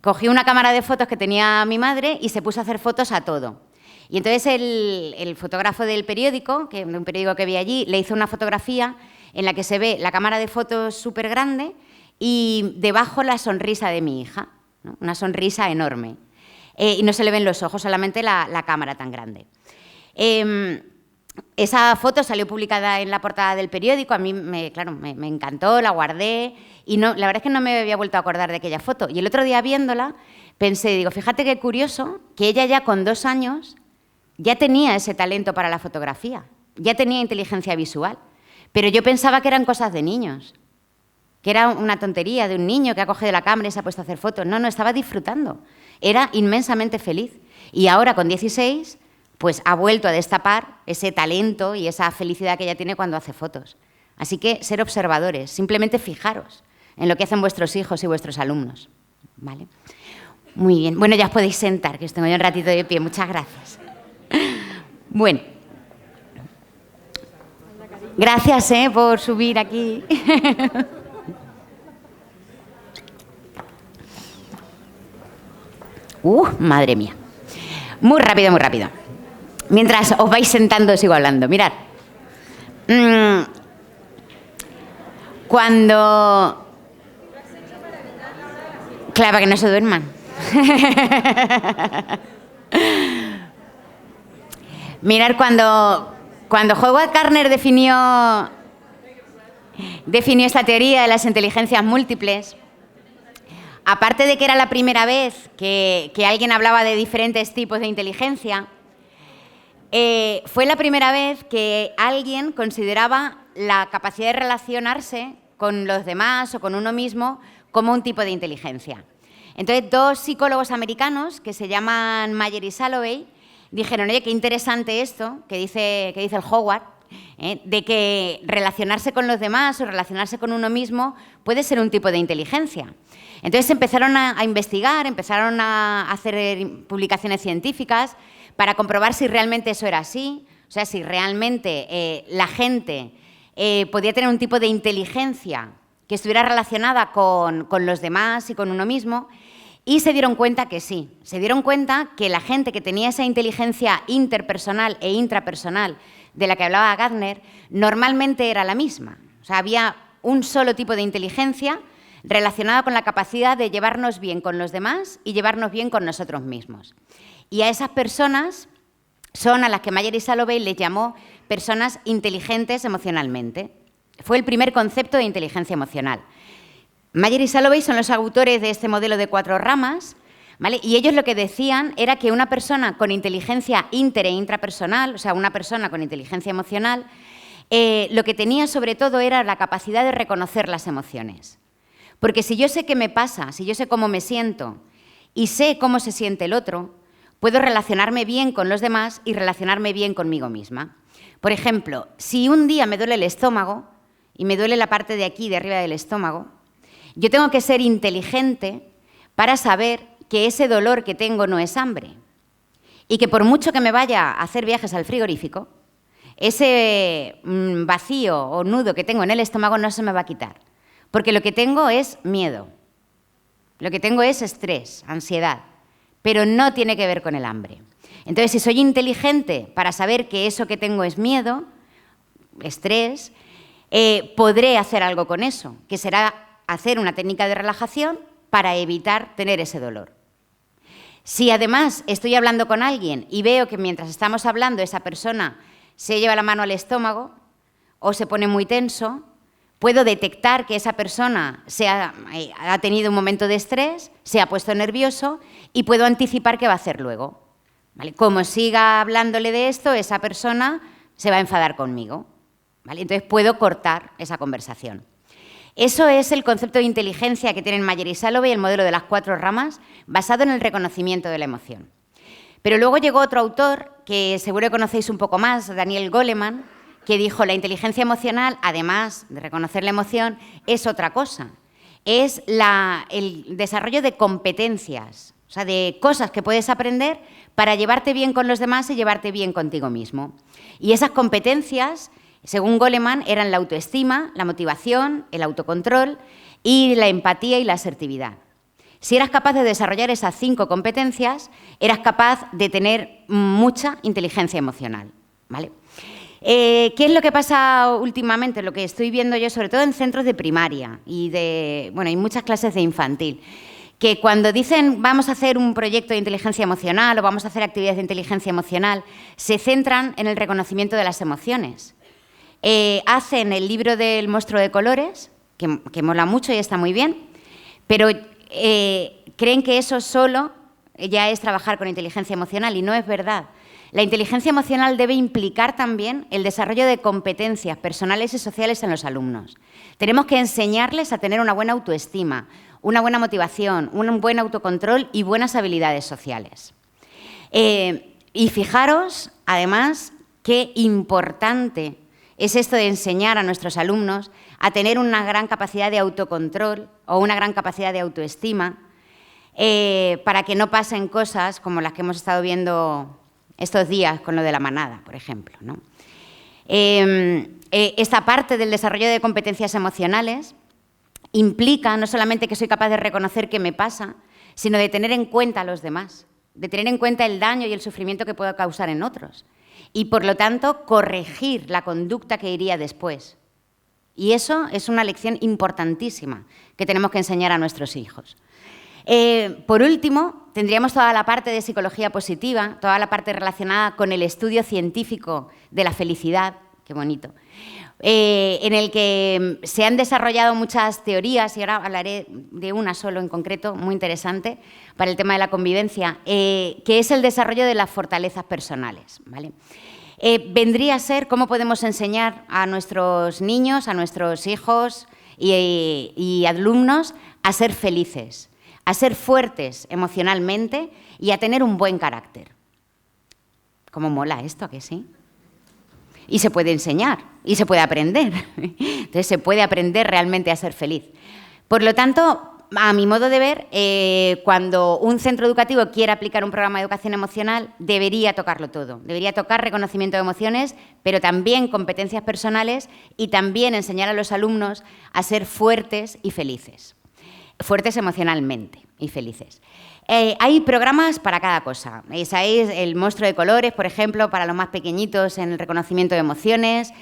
Cogió una cámara de fotos que tenía mi madre y se puso a hacer fotos a todo. Y entonces el fotógrafo del periódico, de un periódico que había allí, le hizo una fotografía en la que se ve la cámara de fotos súper grande y debajo la sonrisa de mi hija, ¿no? Una sonrisa enorme. Y no se le ven los ojos, solamente la cámara tan grande. Esa foto salió publicada en la portada del periódico, a mí, me encantó, la guardé y la verdad es que no me había vuelto a acordar de aquella foto. Y el otro día viéndola pensé, digo, fíjate qué curioso que ella ya con 2 años ya tenía ese talento para la fotografía, ya tenía inteligencia visual, pero yo pensaba que eran cosas de niños, que era una tontería de un niño que ha cogido la cámara y se ha puesto a hacer fotos. No, estaba disfrutando. Era inmensamente feliz. Y ahora, con 16, pues ha vuelto a destapar ese talento y esa felicidad que ella tiene cuando hace fotos. Así que ser observadores, simplemente fijaros en lo que hacen vuestros hijos y vuestros alumnos. ¿Vale? Muy bien. Bueno, ya os podéis sentar, que os tengo yo un ratito de pie. Muchas gracias. Bueno. Gracias, por subir aquí. Madre mía. Muy rápido, muy rápido. Mientras os vais sentando, sigo hablando. Mirad. Cuando... Claro, para que no se duerman. Mirad, cuando Howard Gardner definió esta teoría de las inteligencias múltiples, aparte de que era la primera vez que alguien hablaba de diferentes tipos de inteligencia, fue la primera vez que alguien consideraba la capacidad de relacionarse con los demás o con uno mismo como un tipo de inteligencia. Entonces, 2 psicólogos americanos que se llaman Mayer y Salovey dijeron, oye, qué interesante esto que dice el Howard, de que relacionarse con los demás o relacionarse con uno mismo puede ser un tipo de inteligencia. Entonces empezaron a investigar, empezaron a hacer publicaciones científicas para comprobar si realmente eso era así, o sea, si realmente la gente podía tener un tipo de inteligencia que estuviera relacionada con los demás y con uno mismo, y se dieron cuenta que sí. Se dieron cuenta que la gente que tenía esa inteligencia interpersonal e intrapersonal de la que hablaba Gardner, normalmente era la misma. O sea, había un solo tipo de inteligencia relacionada con la capacidad de llevarnos bien con los demás y llevarnos bien con nosotros mismos. Y a esas personas son a las que Mayer y Salovey les llamó personas inteligentes emocionalmente. Fue el primer concepto de inteligencia emocional. Mayer y Salovey son los autores de este modelo de 4 ramas, ¿vale? Y ellos lo que decían era que una persona con inteligencia inter e intrapersonal, o sea, una persona con inteligencia emocional, lo que tenía sobre todo era la capacidad de reconocer las emociones. Porque si yo sé qué me pasa, si yo sé cómo me siento y sé cómo se siente el otro, puedo relacionarme bien con los demás y relacionarme bien conmigo misma. Por ejemplo, si un día me duele el estómago y me duele la parte de aquí, de arriba del estómago, yo tengo que ser inteligente para saber que ese dolor que tengo no es hambre y que por mucho que me vaya a hacer viajes al frigorífico, ese vacío o nudo que tengo en el estómago no se me va a quitar, porque lo que tengo es miedo, lo que tengo es estrés, ansiedad, pero no tiene que ver con el hambre. Entonces, si soy inteligente para saber que eso que tengo es miedo, estrés, podré hacer algo con eso, que será hacer una técnica de relajación para evitar tener ese dolor. Si además estoy hablando con alguien y veo que mientras estamos hablando esa persona se lleva la mano al estómago o se pone muy tenso, puedo detectar que esa persona ha tenido un momento de estrés, se ha puesto nervioso y puedo anticipar qué va a hacer luego. ¿Vale? Como siga hablándole de esto, esa persona se va a enfadar conmigo. ¿Vale? Entonces puedo cortar esa conversación. Eso es el concepto de inteligencia que tienen Mayer y Salovey, el modelo de las 4 ramas, basado en el reconocimiento de la emoción. Pero luego llegó otro autor, que seguro que conocéis un poco más, Daniel Goleman, que dijo la inteligencia emocional, además de reconocer la emoción, es otra cosa. Es el desarrollo de competencias, o sea, de cosas que puedes aprender para llevarte bien con los demás y llevarte bien contigo mismo. Y esas competencias, según Goleman, eran la autoestima, la motivación, el autocontrol y la empatía y la asertividad. Si eras capaz de desarrollar esas 5 competencias, eras capaz de tener mucha inteligencia emocional, ¿vale? ¿Qué es lo que pasa últimamente? Lo que estoy viendo yo, sobre todo en centros de primaria y hay muchas clases de infantil, que cuando dicen vamos a hacer un proyecto de inteligencia emocional o vamos a hacer actividades de inteligencia emocional, se centran en el reconocimiento de las emociones. Hacen el libro del monstruo de colores, que mola mucho y está muy bien, pero creen que eso solo ya es trabajar con inteligencia emocional y no es verdad. La inteligencia emocional debe implicar también el desarrollo de competencias personales y sociales en los alumnos. Tenemos que enseñarles a tener una buena autoestima, una buena motivación, un buen autocontrol y buenas habilidades sociales. Y fijaros, además, qué importante es esto de enseñar a nuestros alumnos a tener una gran capacidad de autocontrol o una gran capacidad de autoestima para que no pasen cosas como las que hemos estado viendo estos días con lo de la manada, por ejemplo, ¿no? Esta parte del desarrollo de competencias emocionales implica no solamente que soy capaz de reconocer qué me pasa, sino de tener en cuenta a los demás, de tener en cuenta el daño y el sufrimiento que puedo causar en otros y, por lo tanto, corregir la conducta que iría después. Y eso es una lección importantísima que tenemos que enseñar a nuestros hijos. Por último, tendríamos toda la parte de psicología positiva, toda la parte relacionada con el estudio científico de la felicidad, qué bonito, en el que se han desarrollado muchas teorías, y ahora hablaré de una solo en concreto, muy interesante, para el tema de la convivencia, que es el desarrollo de las fortalezas personales, ¿vale? Vendría a ser cómo podemos enseñar a nuestros niños, a nuestros hijos y alumnos a ser felices, a ser fuertes emocionalmente y a tener un buen carácter. ¿Cómo mola esto, a que sí? Y se puede enseñar, y se puede aprender. Entonces, se puede aprender realmente a ser feliz. Por lo tanto, a mi modo de ver, cuando un centro educativo quiere aplicar un programa de educación emocional, debería tocarlo todo. Debería tocar reconocimiento de emociones, pero también competencias personales y también enseñar a los alumnos a ser fuertes y felices. Fuertes emocionalmente y felices. Hay programas para cada cosa. Sabéis, el monstruo de colores, por ejemplo, para los más pequeñitos en el reconocimiento de emociones.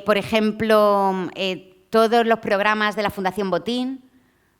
Por ejemplo, todos los programas de la Fundación Botín,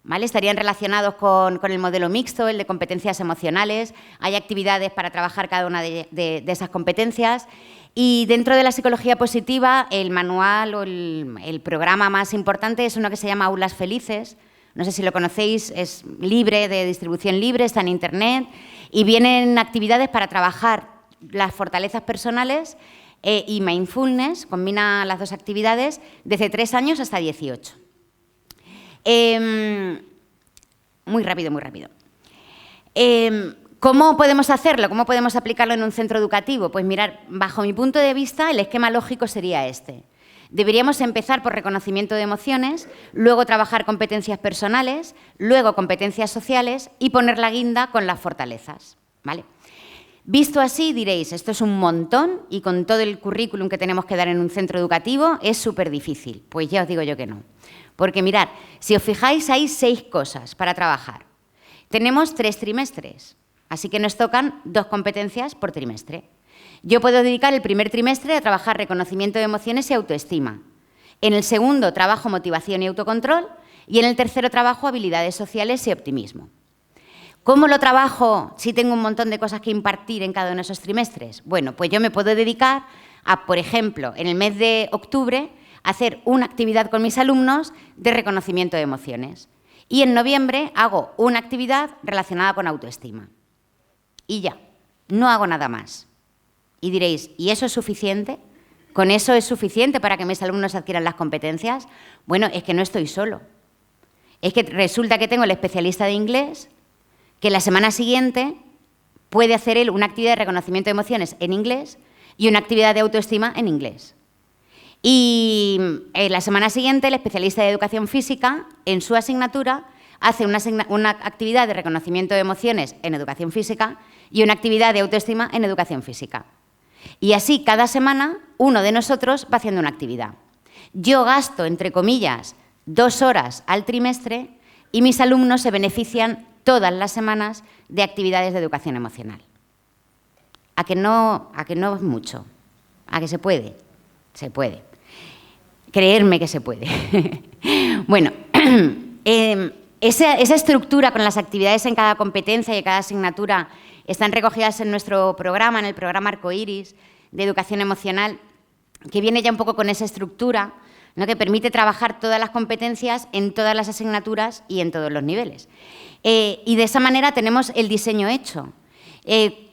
¿vale? Estarían relacionados con el modelo mixto, el de competencias emocionales. Hay actividades para trabajar cada una de esas competencias. Y dentro de la psicología positiva, el manual o el programa más importante es uno que se llama Aulas Felices. No sé si lo conocéis, es libre, de distribución libre, está en Internet y vienen actividades para trabajar las fortalezas personales y mindfulness, combina las dos actividades desde 3 años hasta 18. Muy rápido, muy rápido. ¿Cómo podemos hacerlo? ¿Cómo podemos aplicarlo en un centro educativo? Pues mirar, bajo mi punto de vista, el esquema lógico sería este. Deberíamos empezar por reconocimiento de emociones, luego trabajar competencias personales, luego competencias sociales y poner la guinda con las fortalezas, ¿vale? Visto así, diréis, esto es un montón y con todo el currículum que tenemos que dar en un centro educativo es súper difícil. Pues ya os digo yo que no. Porque mirad, si os fijáis, hay 6 cosas para trabajar. Tenemos 3 trimestres, así que nos tocan 2 competencias por trimestre. Yo puedo dedicar el primer trimestre a trabajar reconocimiento de emociones y autoestima. En el segundo trabajo motivación y autocontrol y en el tercero trabajo habilidades sociales y optimismo. ¿Cómo lo trabajo si tengo un montón de cosas que impartir en cada uno de esos trimestres? Bueno, pues yo me puedo dedicar a, por ejemplo, en el mes de octubre, hacer una actividad con mis alumnos de reconocimiento de emociones. Y en noviembre hago una actividad relacionada con autoestima. Y ya, no hago nada más. Y diréis, ¿y eso es suficiente? ¿Con eso es suficiente para que mis alumnos adquieran las competencias? Bueno, es que no estoy solo. Es que resulta que tengo el especialista de inglés que la semana siguiente puede hacer él una actividad de reconocimiento de emociones en inglés y una actividad de autoestima en inglés. Y la semana siguiente el especialista de educación física en su asignatura hace una actividad de reconocimiento de emociones en educación física y una actividad de autoestima en educación física. Y así cada semana uno de nosotros va haciendo una actividad. Yo gasto, entre comillas, 2 horas al trimestre y mis alumnos se benefician todas las semanas de actividades de educación emocional. ¿A que no es mucho? ¿A que se puede? Se puede. Creerme que se puede. Bueno, esa estructura con las actividades en cada competencia y en cada asignatura están recogidas en nuestro programa, en el programa Arcoiris de educación emocional, que viene ya un poco con esa estructura, ¿no?, que permite trabajar todas las competencias en todas las asignaturas y en todos los niveles. Y de esa manera tenemos el diseño hecho.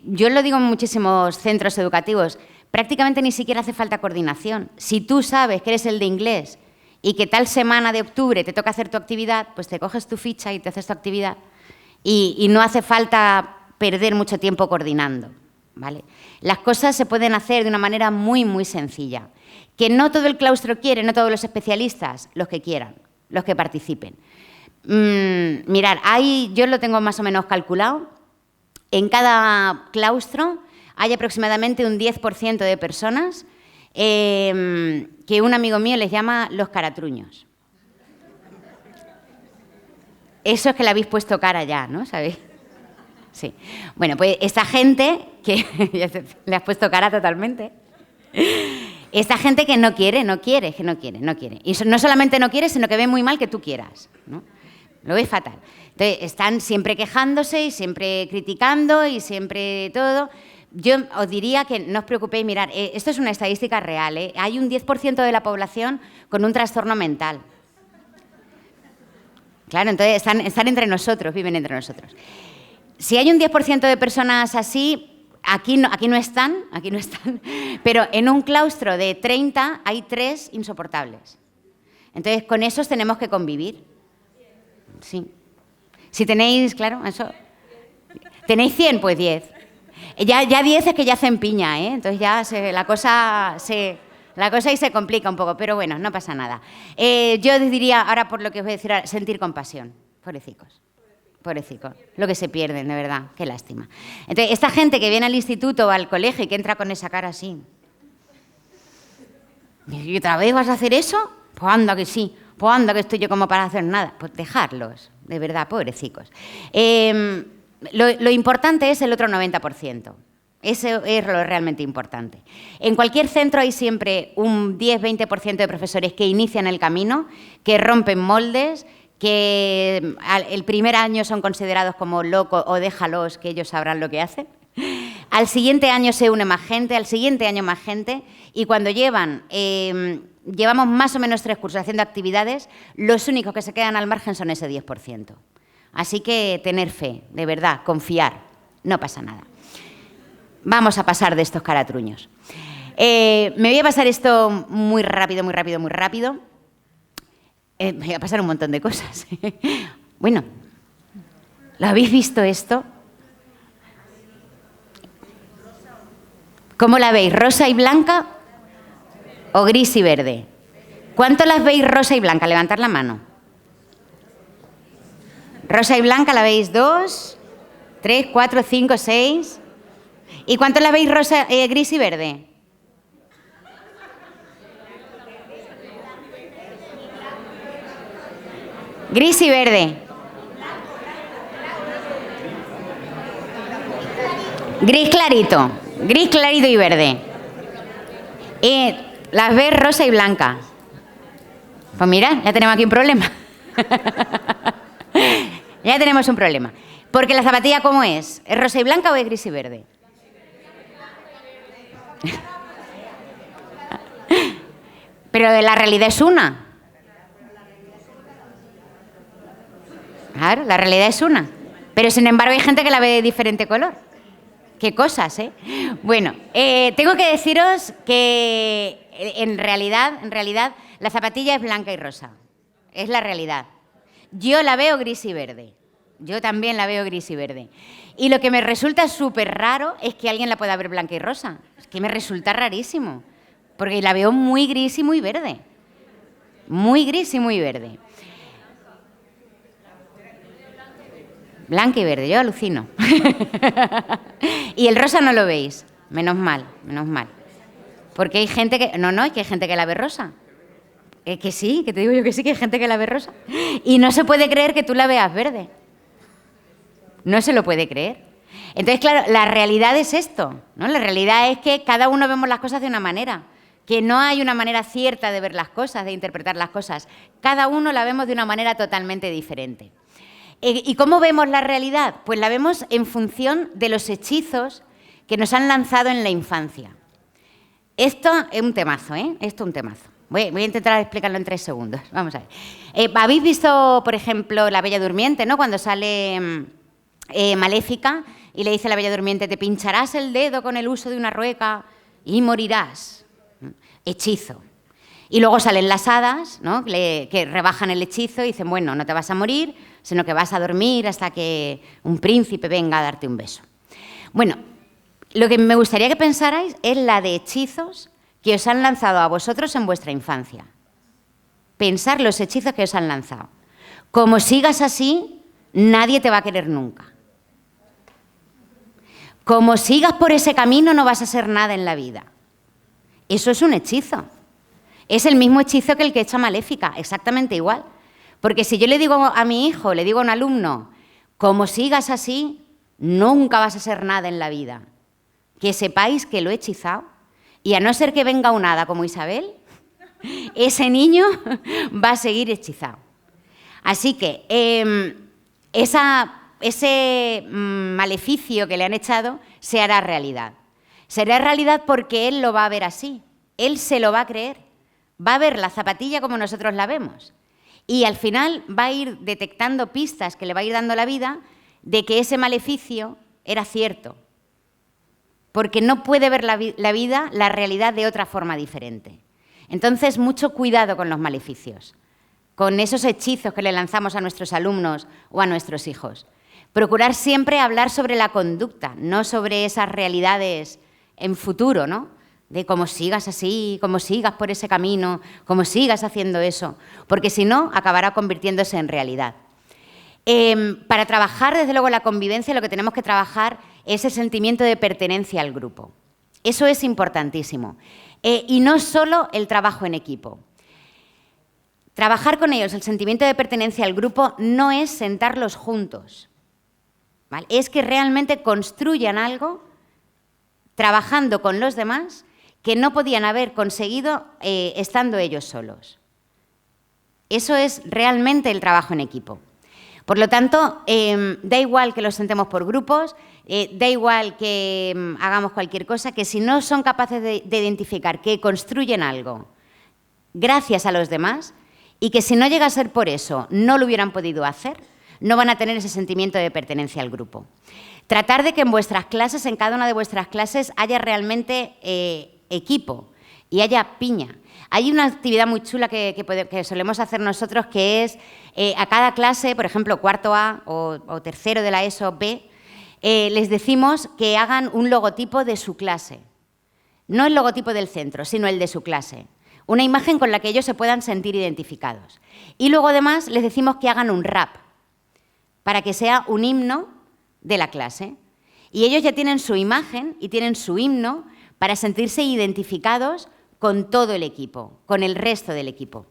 Yo lo digo en muchísimos centros educativos, prácticamente ni siquiera hace falta coordinación. Si tú sabes que eres el de inglés y que tal semana de octubre te toca hacer tu actividad, pues te coges tu ficha y te haces tu actividad y no hace falta perder mucho tiempo coordinando, ¿vale? Las cosas se pueden hacer de una manera muy, muy sencilla. Que no todo el claustro quiere, no todos los especialistas, los que quieran, los que participen. Mirad, yo lo tengo más o menos calculado. En cada claustro hay aproximadamente un 10% de personas que un amigo mío les llama los caratruños. Eso es que le habéis puesto cara ya, ¿no? ¿Sabéis? Sí. Bueno, pues esta gente que le has puesto cara totalmente. Esta gente que no quiere. Y no solamente no quiere, sino que ve muy mal que tú quieras, ¿no? Lo ve fatal. Entonces, están siempre quejándose y siempre criticando y siempre todo. Yo os diría que no os preocupéis, mirad, esto es una estadística real, ¿eh? Hay un 10% de la población con un trastorno mental. Claro, entonces están entre nosotros, viven entre nosotros. Si hay un 10% de personas así, aquí no están, pero en un claustro de 30 hay 3 insoportables. Entonces, con esos tenemos que convivir. Sí. Si tenéis, claro, eso. ¿Tenéis 100? Pues 10. Ya 10 es que ya hacen piña, ¿eh? Entonces ya la cosa ahí se complica un poco, pero bueno, no pasa nada. Yo diría, ahora por lo que os voy a decir, sentir compasión. Pobrecicos. Lo que se pierden, de verdad, qué lástima. Entonces, esta gente que viene al instituto o al colegio y que entra con esa cara así. ¿Y otra vez vas a hacer eso? Pues anda que sí. Pues anda que estoy yo como para hacer nada. Pues dejarlos, de verdad, pobrecicos. Lo importante es el otro 90%. Eso es lo realmente importante. En cualquier centro hay siempre un 10-20% de profesores que inician el camino, que rompen moldes, que el primer año son considerados como locos o déjalos, que ellos sabrán lo que hacen. Al siguiente año se une más gente, al siguiente año más gente, y cuando llevamos más o menos 3 cursos haciendo actividades, los únicos que se quedan al margen son ese 10%. Así que tener fe, de verdad, confiar, no pasa nada. Vamos a pasar de estos caratruños. Me voy a pasar esto muy rápido. Me voy a pasar un montón de cosas. Bueno, ¿lo habéis visto esto? ¿Cómo la veis? ¿Rosa y blanca o gris y verde? ¿Cuánto las veis rosa y blanca? Levantad la mano. Rosa y blanca, ¿la veis? 2, 3, 4, 5, 6. ¿Y cuánto la veis gris y verde? Gris y verde. Gris clarito y verde. Las ves rosa y blanca. Pues mira, ya tenemos aquí un problema. Ya tenemos un problema. Porque la zapatilla, ¿cómo es? ¿Es rosa y blanca o es gris y verde? Pero la realidad es una. Claro, la realidad es una. Pero sin embargo hay gente que la ve de diferente color. Qué cosas, ¿eh? Bueno, tengo que deciros que en realidad la zapatilla es blanca y rosa. Es la realidad. Yo la veo gris y verde. Yo también la veo gris y verde. Y lo que me resulta súper raro es que alguien la pueda ver blanca y rosa. Es que me resulta rarísimo. Porque la veo muy gris y muy verde. Muy gris y muy verde. Blanca y verde, yo alucino. Y el rosa no lo veis. Menos mal, menos mal. Porque hay gente que... No, es que hay gente que la ve rosa. Que sí, que te digo yo que sí, que hay gente que la ve rosa. Y no se puede creer que tú la veas verde. No se lo puede creer. Entonces, claro, la realidad es esto, ¿no? La realidad es que cada uno vemos las cosas de una manera. Que no hay una manera cierta de ver las cosas, de interpretar las cosas. Cada uno la vemos de una manera totalmente diferente. ¿Y cómo vemos la realidad? Pues la vemos en función de los hechizos que nos han lanzado en la infancia. Esto es un temazo, ¿eh? Esto es un temazo. Voy a intentar explicarlo en 3 segundos. Vamos a ver. ¿Habéis visto, por ejemplo, La Bella Durmiente, ¿no? Cuando sale Maléfica y le dice a la Bella Durmiente: te pincharás el dedo con el uso de una rueca y morirás. Hechizo. Y luego salen las hadas, ¿no? Que rebajan el hechizo y dicen: bueno, no te vas a morir, sino que vas a dormir hasta que un príncipe venga a darte un beso. Bueno, lo que me gustaría que pensarais es la de hechizos que os han lanzado a vosotros en vuestra infancia. Pensar los hechizos que os han lanzado. Como sigas así, nadie te va a querer nunca. Como sigas por ese camino, no vas a ser nada en la vida. Eso es un hechizo. Es el mismo hechizo que el que echa Maléfica, exactamente igual. Porque si yo le digo a mi hijo, le digo a un alumno: como sigas así, nunca vas a ser nada en la vida. Que sepáis que lo he hechizado. Y a no ser que venga un hada como Isabel, ese niño va a seguir hechizado. Así que ese maleficio que le han echado se hará realidad. Será realidad porque él lo va a ver así. Él se lo va a creer. Va a ver la zapatilla como nosotros la vemos. Y al final va a ir detectando pistas que le va a ir dando la vida de que ese maleficio era cierto. Porque no puede ver la vida, la realidad, de otra forma diferente. Entonces, mucho cuidado con los maleficios, con esos hechizos que le lanzamos a nuestros alumnos o a nuestros hijos. Procurar siempre hablar sobre la conducta, no sobre esas realidades en futuro, ¿no? De cómo sigas así, cómo sigas por ese camino, cómo sigas haciendo eso, porque si no, acabará convirtiéndose en realidad. Para trabajar, desde luego, la convivencia, lo que tenemos que trabajar es el sentimiento de pertenencia al grupo. Eso es importantísimo. Y no solo el trabajo en equipo. Trabajar con ellos el sentimiento de pertenencia al grupo no es sentarlos juntos, ¿vale? Es que realmente construyan algo trabajando con los demás que no podían haber conseguido estando ellos solos. Eso es realmente el trabajo en equipo. Por lo tanto, da igual que los sentemos por grupos, da igual que hagamos cualquier cosa, que si no son capaces de identificar que construyen algo gracias a los demás y que si no llega a ser por eso no lo hubieran podido hacer, no van a tener ese sentimiento de pertenencia al grupo. Tratar de que en vuestras clases, en cada una de vuestras clases, haya realmente equipo y haya piña. Hay una actividad muy chula que solemos hacer nosotros, que es a cada clase, por ejemplo, cuarto A o tercero de la ESO B, les decimos que hagan un logotipo de su clase. No el logotipo del centro, sino el de su clase. Una imagen con la que ellos se puedan sentir identificados. Y luego, además, les decimos que hagan un rap, para que sea un himno de la clase. Y ellos ya tienen su imagen y tienen su himno para sentirse identificados con todo el equipo, con el resto del equipo.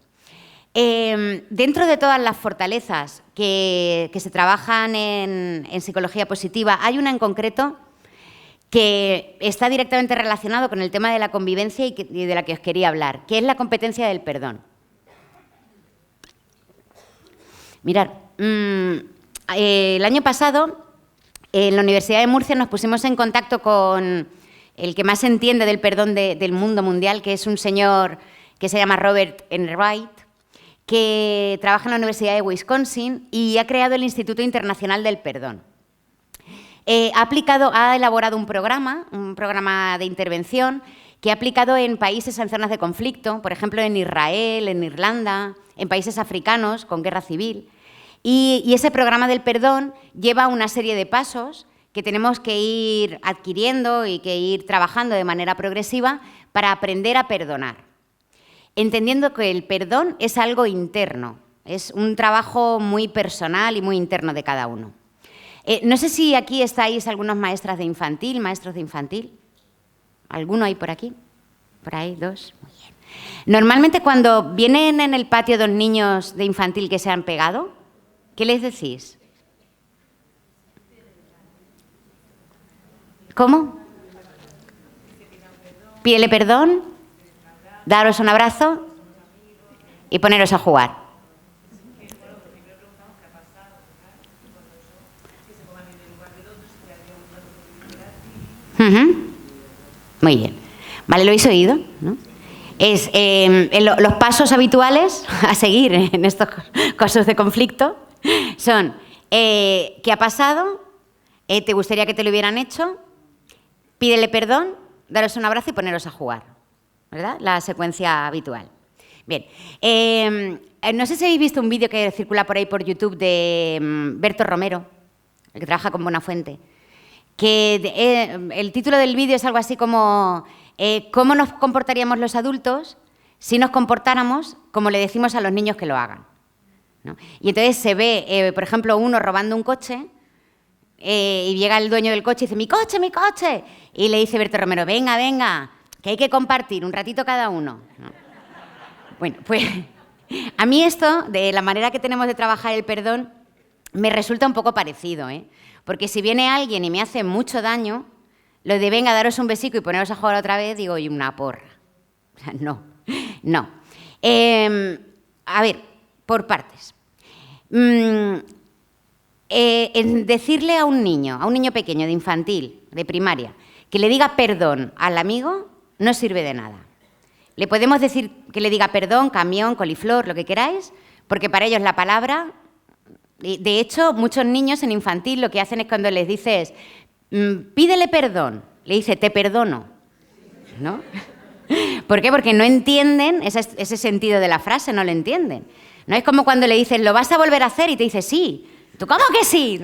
Dentro de todas las fortalezas que se trabajan en psicología positiva, hay una en concreto que está directamente relacionado con el tema de la convivencia y de la que os quería hablar, que es la competencia del perdón. Mirad, el año pasado en la Universidad de Murcia nos pusimos en contacto con el que más entiende del perdón del mundo mundial, que es un señor que se llama Robert Enright, que trabaja en la Universidad de Wisconsin y ha creado el Instituto Internacional del Perdón. Ha elaborado un programa de intervención que ha aplicado en países en zonas de conflicto, por ejemplo, en Israel, en Irlanda, en países africanos con guerra civil. Y ese programa del perdón lleva una serie de pasos que tenemos que ir adquiriendo y que ir trabajando de manera progresiva para aprender a perdonar. Entendiendo que el perdón es algo interno, es un trabajo muy personal y muy interno de cada uno. No sé si aquí estáis algunos maestros de infantil. ¿Alguno hay por aquí? ¿Por ahí? ¿Dos? Muy bien. Normalmente cuando vienen en el patio dos niños de infantil que se han pegado, ¿qué les decís? ¿Cómo? Pídele perdón, daros un abrazo y poneros a jugar. Muy bien. Vale, lo habéis oído, ¿no? Los pasos habituales a seguir en estos casos de conflicto son ¿qué ha pasado? ¿Te gustaría que te lo hubieran hecho? Pídele perdón, daros un abrazo y poneros a jugar, ¿verdad? La secuencia habitual. Bien, no sé si habéis visto un vídeo que circula por ahí por YouTube de Berto Romero, el que trabaja con Buenafuente, que el título del vídeo es algo así como ¿cómo nos comportaríamos los adultos si nos comportáramos como le decimos a los niños que lo hagan? ¿No? Y entonces se ve, por ejemplo, uno robando un coche y llega el dueño del coche y dice ¡mi coche, mi coche! Y le dice Berto Romero, venga, venga, que hay que compartir un ratito cada uno, ¿no? Bueno, pues a mí esto, de la manera que tenemos de trabajar el perdón, me resulta un poco parecido, ¿eh? Porque si viene alguien y me hace mucho daño, lo de venga, daros un besico y poneros a jugar otra vez, digo, y una porra. O sea, no. A ver, por partes. En decirle a un niño pequeño, de infantil, de primaria, que le diga perdón al amigo, no sirve de nada. Le podemos decir que le diga perdón, camión, coliflor, lo que queráis, porque para ellos la palabra... De hecho, muchos niños en infantil lo que hacen es cuando les dices pídele perdón, le dice te perdono, ¿no? ¿Por qué? Porque no entienden ese sentido de la frase, no lo entienden. No es como cuando le dices lo vas a volver a hacer y te dice sí. ¿Tú cómo que sí?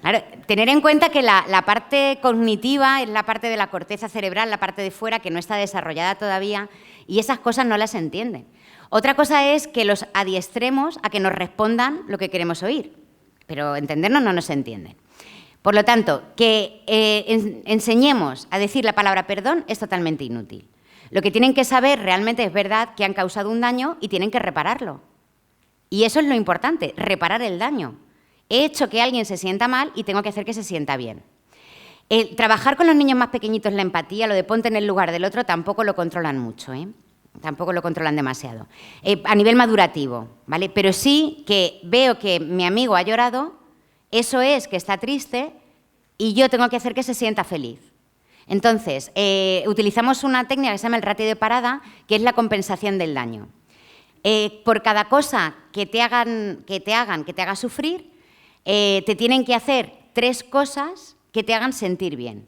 Claro, tener en cuenta que la parte cognitiva es la parte de la corteza cerebral, la parte de fuera que no está desarrollada todavía y esas cosas no las entienden. Otra cosa es que los adiestremos a que nos respondan lo que queremos oír, pero entendernos no nos entienden. Por lo tanto, que enseñemos a decir la palabra perdón es totalmente inútil. Lo que tienen que saber realmente es verdad que han causado un daño y tienen que repararlo. Y eso es lo importante, reparar el daño. He hecho que alguien se sienta mal y tengo que hacer que se sienta bien. Trabajar con los niños más pequeñitos la empatía, lo de ponte en el lugar del otro, tampoco lo controlan mucho, ¿eh? Tampoco lo controlan demasiado. A nivel madurativo, ¿vale? Pero sí que veo que mi amigo ha llorado, eso es que está triste y yo tengo que hacer que se sienta feliz. Entonces, utilizamos una técnica que se llama el ratio de parada, que es la compensación del daño. Por cada cosa que te haga sufrir, te tienen que hacer 3 cosas que te hagan sentir bien.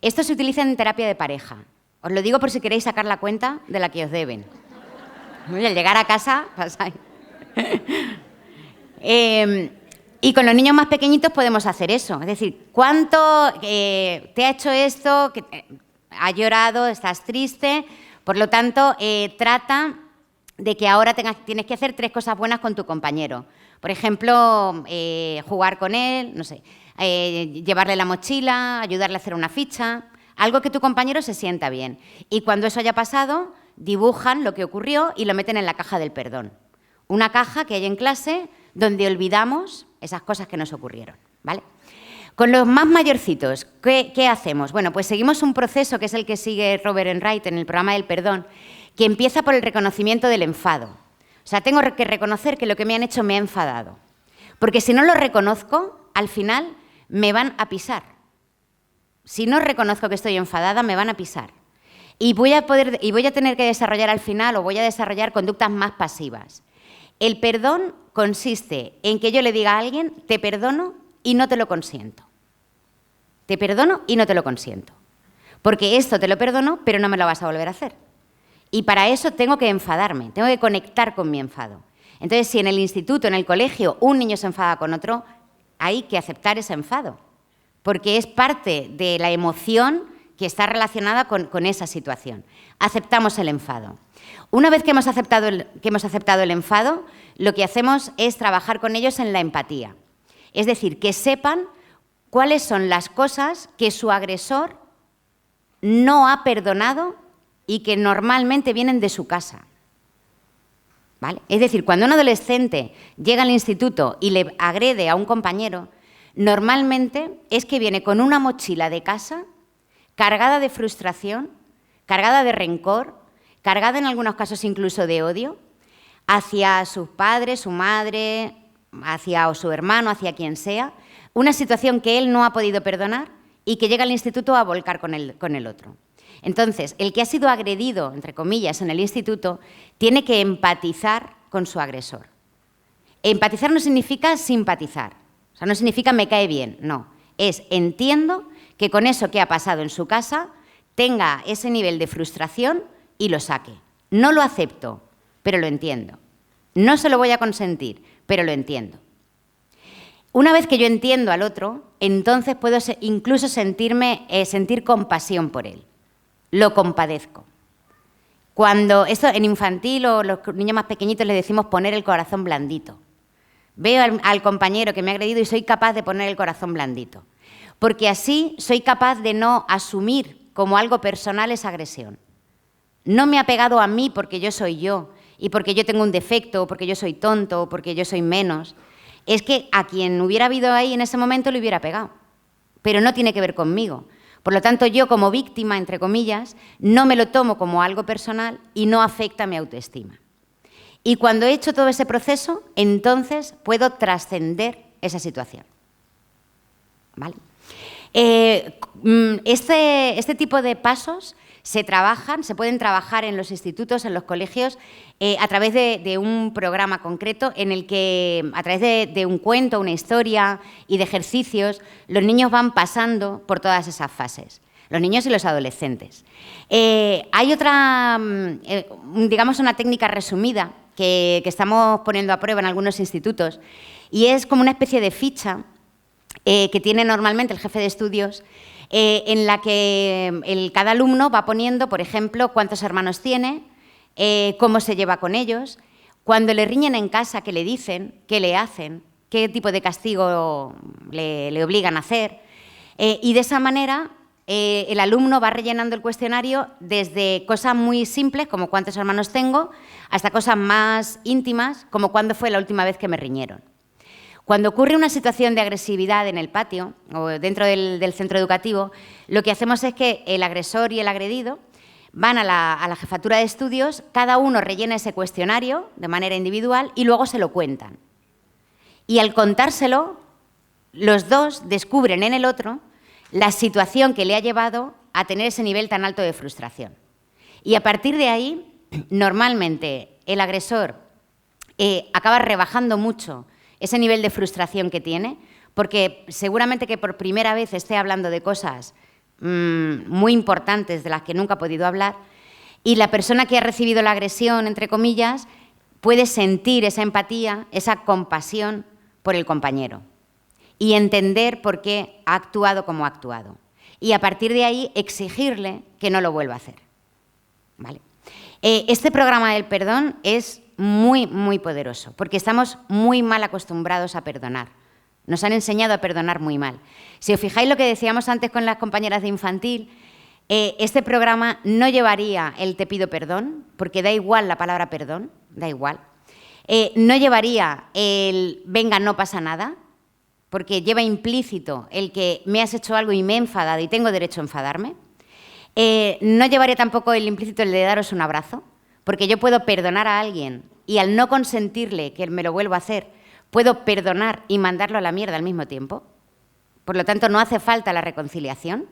Esto se utiliza en terapia de pareja. Os lo digo por si queréis sacar la cuenta de la que os deben. Al llegar a casa, pasáis. Y con los niños más pequeñitos podemos hacer eso. Es decir, ¿cuánto te ha hecho esto? ¿Ha llorado? ¿Estás triste? Por lo tanto, trata de que ahora tienes que hacer 3 cosas buenas con tu compañero. Por ejemplo, jugar con él, no sé, llevarle la mochila, ayudarle a hacer una ficha... Algo que tu compañero se sienta bien. Y cuando eso haya pasado, dibujan lo que ocurrió y lo meten en la caja del perdón. Una caja que hay en clase donde olvidamos esas cosas que nos ocurrieron, ¿vale? Con los más mayorcitos, ¿qué hacemos? Bueno, pues seguimos un proceso que es el que sigue Robert Enright en el programa del perdón, que empieza por el reconocimiento del enfado. O sea, tengo que reconocer que lo que me han hecho me ha enfadado. Porque si no lo reconozco, al final me van a pisar. Si no reconozco que estoy enfadada, me van a pisar. Y voy a tener que desarrollar al final, o voy a desarrollar conductas más pasivas. El perdón consiste en que yo le diga a alguien, te perdono y no te lo consiento. Te perdono y no te lo consiento. Porque esto te lo perdono, pero no me lo vas a volver a hacer. Y para eso tengo que enfadarme, tengo que conectar con mi enfado. Entonces, si en el instituto, en el colegio, un niño se enfada con otro, hay que aceptar ese enfado, porque es parte de la emoción que está relacionada con esa situación. Aceptamos el enfado. Una vez que hemos aceptado el enfado, lo que hacemos es trabajar con ellos en la empatía. Es decir, que sepan cuáles son las cosas que su agresor no ha perdonado y que normalmente vienen de su casa. ¿Vale? Es decir, cuando un adolescente llega al instituto y le agrede a un compañero, normalmente es que viene con una mochila de casa cargada de frustración, cargada de rencor, cargada en algunos casos incluso de odio, hacia sus padres, su madre, hacia su hermano, hacia quien sea, una situación que él no ha podido perdonar y que llega al instituto a volcar con el otro. Entonces, el que ha sido agredido, entre comillas, en el instituto, tiene que empatizar con su agresor. Empatizar no significa simpatizar, o sea, no significa me cae bien, no. Es entiendo que con eso que ha pasado en su casa tenga ese nivel de frustración y lo saque. No lo acepto, pero lo entiendo. No se lo voy a consentir, pero lo entiendo. Una vez que yo entiendo al otro, entonces puedo incluso sentir compasión por él. Lo compadezco. Cuando esto en infantil o los niños más pequeñitos les decimos poner el corazón blandito. Veo al compañero que me ha agredido y soy capaz de poner el corazón blandito. Porque así soy capaz de no asumir como algo personal esa agresión. No me ha pegado a mí porque yo soy yo y porque yo tengo un defecto, o porque yo soy tonto, o porque yo soy menos. Es que a quien hubiera habido ahí en ese momento le hubiera pegado. Pero no tiene que ver conmigo. Por lo tanto, yo como víctima, entre comillas, no me lo tomo como algo personal y no afecta a mi autoestima. Y cuando he hecho todo ese proceso, entonces puedo trascender esa situación. ¿Vale? Este tipo de pasos se pueden trabajar en los institutos, en los colegios, a través de un programa concreto en el que, a través de un cuento, una historia y de ejercicios, los niños van pasando por todas esas fases, los niños y los adolescentes. Hay otra, digamos, una técnica resumida que estamos poniendo a prueba en algunos institutos y es como una especie de ficha que tiene normalmente el jefe de estudios, en la que cada alumno va poniendo, por ejemplo, cuántos hermanos tiene, cómo se lleva con ellos, cuando le riñen en casa, qué le dicen, qué le hacen, qué tipo de castigo le obligan a hacer. Y de esa manera el alumno va rellenando el cuestionario desde cosas muy simples, como cuántos hermanos tengo, hasta cosas más íntimas, como cuándo fue la última vez que me riñeron. Cuando ocurre una situación de agresividad en el patio o dentro del centro educativo, lo que hacemos es que el agresor y el agredido van a la jefatura de estudios, cada uno rellena ese cuestionario de manera individual y luego se lo cuentan. Y al contárselo, los dos descubren en el otro la situación que le ha llevado a tener ese nivel tan alto de frustración. Y a partir de ahí, normalmente el agresor acaba rebajando mucho ese nivel de frustración que tiene, porque seguramente que por primera vez esté hablando de cosas muy importantes de las que nunca ha podido hablar, y la persona que ha recibido la agresión, entre comillas, puede sentir esa empatía, esa compasión por el compañero y entender por qué ha actuado como ha actuado. Y a partir de ahí exigirle que no lo vuelva a hacer. ¿Vale? Este programa del perdón es muy, muy poderoso, porque estamos muy mal acostumbrados a perdonar. Nos han enseñado a perdonar muy mal. Si os fijáis lo que decíamos antes con las compañeras de infantil, este programa no llevaría el te pido perdón, porque da igual la palabra perdón, da igual. No llevaría el venga, no pasa nada, porque lleva implícito el que me has hecho algo y me he enfadado y tengo derecho a enfadarme. No llevaría tampoco el implícito el de daros un abrazo, porque yo puedo perdonar a alguien y al no consentirle que me lo vuelva a hacer, puedo perdonar y mandarlo a la mierda al mismo tiempo. Por lo tanto, no hace falta la reconciliación,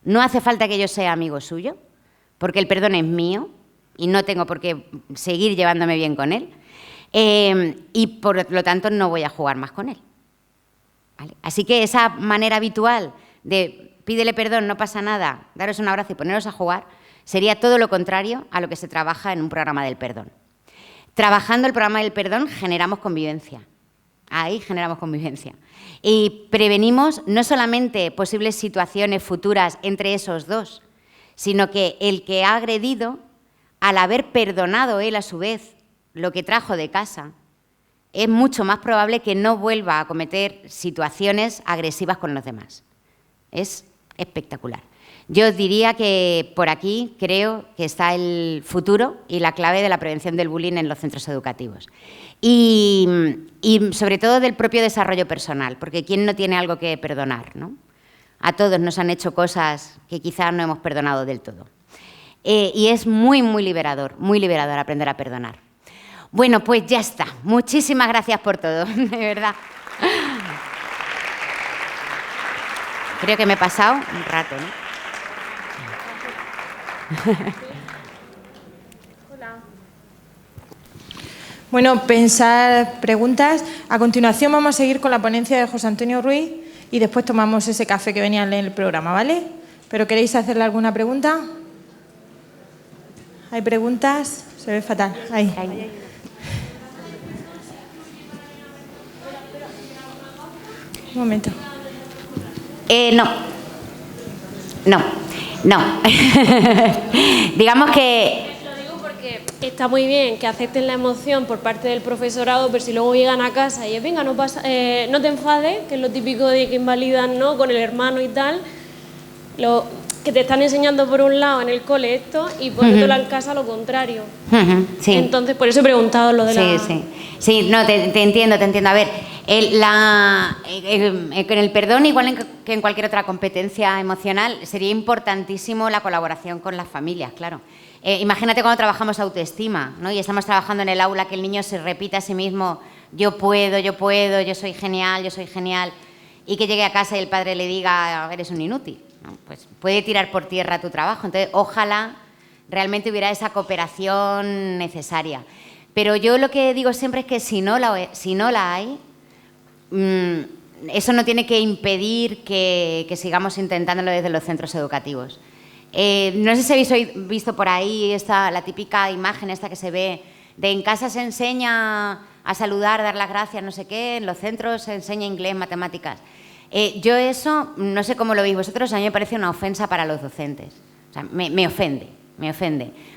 no hace falta que yo sea amigo suyo, porque el perdón es mío y no tengo por qué seguir llevándome bien con él. Y por lo tanto no voy a jugar más con él. ¿Vale? Así que esa manera habitual de pídele perdón, no pasa nada, daros un abrazo y poneros a jugar, sería todo lo contrario a lo que se trabaja en un programa del perdón. Trabajando el programa del perdón generamos convivencia. Ahí generamos convivencia. Y prevenimos no solamente posibles situaciones futuras entre esos dos, sino que el que ha agredido, al haber perdonado él a su vez lo que trajo de casa, es mucho más probable que no vuelva a cometer situaciones agresivas con los demás. Es espectacular. Yo os diría que por aquí creo que está el futuro y la clave de la prevención del bullying en los centros educativos. Y sobre todo del propio desarrollo personal, porque ¿quién no tiene algo que perdonar, ¿no? A todos nos han hecho cosas que quizás no hemos perdonado del todo. Y es muy, muy liberador aprender a perdonar. Bueno, pues ya está. Muchísimas gracias por todo, de verdad. Creo que me he pasado un rato, ¿no? Hola. Bueno, pensar preguntas. A continuación vamos a seguir con la ponencia de José Antonio Ruiz y después tomamos ese café que venía en el programa, ¿vale? ¿Pero queréis hacerle alguna pregunta? ¿Hay preguntas? Se ve fatal. Ahí. Un momento. No. Digamos que... Lo digo porque está muy bien que acepten la emoción por parte del profesorado, pero si luego llegan a casa y es, venga, no te enfades, que es lo típico de que invalidan, ¿no?, con el hermano y tal, que te están enseñando por un lado en el cole esto y por otro lado en casa lo contrario. Sí. Entonces, por eso he preguntado lo de Sí, no, te entiendo. A ver, con el perdón, igual que en cualquier otra competencia emocional, sería importantísimo la colaboración con las familias, claro. Imagínate cuando trabajamos autoestima, ¿no? Y estamos trabajando en el aula, que el niño se repita a sí mismo, yo puedo, yo soy genial, y que llegue a casa y el padre le diga, eres un inútil, ¿no? Pues puede tirar por tierra tu trabajo. Entonces, ojalá realmente hubiera esa cooperación necesaria. Pero yo lo que digo siempre es que si no la hay, eso no tiene que impedir que sigamos intentándolo desde los centros educativos. No sé si habéis visto por ahí la típica imagen esta que se ve de en casa se enseña a saludar, dar las gracias, no sé qué, en los centros se enseña inglés, matemáticas. Yo eso, no sé cómo lo veis vosotros, a mí me parece una ofensa para los docentes. O sea, me ofende,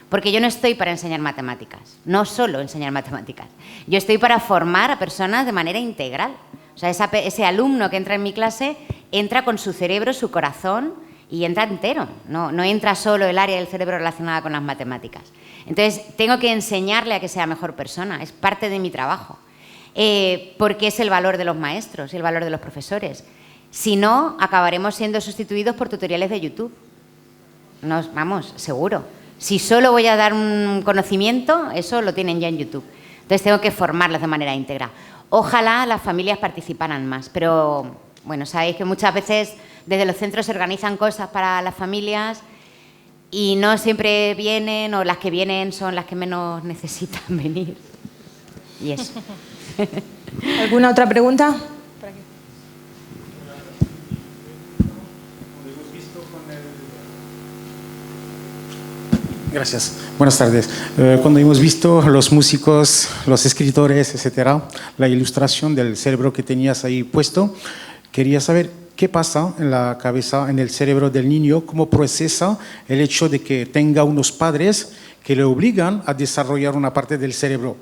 porque yo no estoy para enseñar matemáticas, no solo enseñar matemáticas. Yo estoy para formar a personas de manera integral. O sea, ese alumno que entra en mi clase entra con su cerebro, su corazón y entra entero. No entra solo el área del cerebro relacionada con las matemáticas. Entonces, tengo que enseñarle a que sea mejor persona, es parte de mi trabajo. Porque es el valor de los maestros y el valor de los profesores. Si no, acabaremos siendo sustituidos por tutoriales de YouTube. Vamos, seguro. Si solo voy a dar un conocimiento, eso lo tienen ya en YouTube. Entonces tengo que formarlos de manera íntegra. Ojalá las familias participaran más, pero bueno, sabéis que muchas veces desde los centros se organizan cosas para las familias y no siempre vienen, o las que vienen son las que menos necesitan venir. Y eso. ¿Alguna otra pregunta? Gracias. Buenas tardes. Cuando hemos visto los músicos, los escritores, etcétera, la ilustración del cerebro que tenías ahí puesto, quería saber qué pasa en la cabeza, en el cerebro del niño, cómo procesa el hecho de que tenga unos padres que le obligan a desarrollar una parte del cerebro.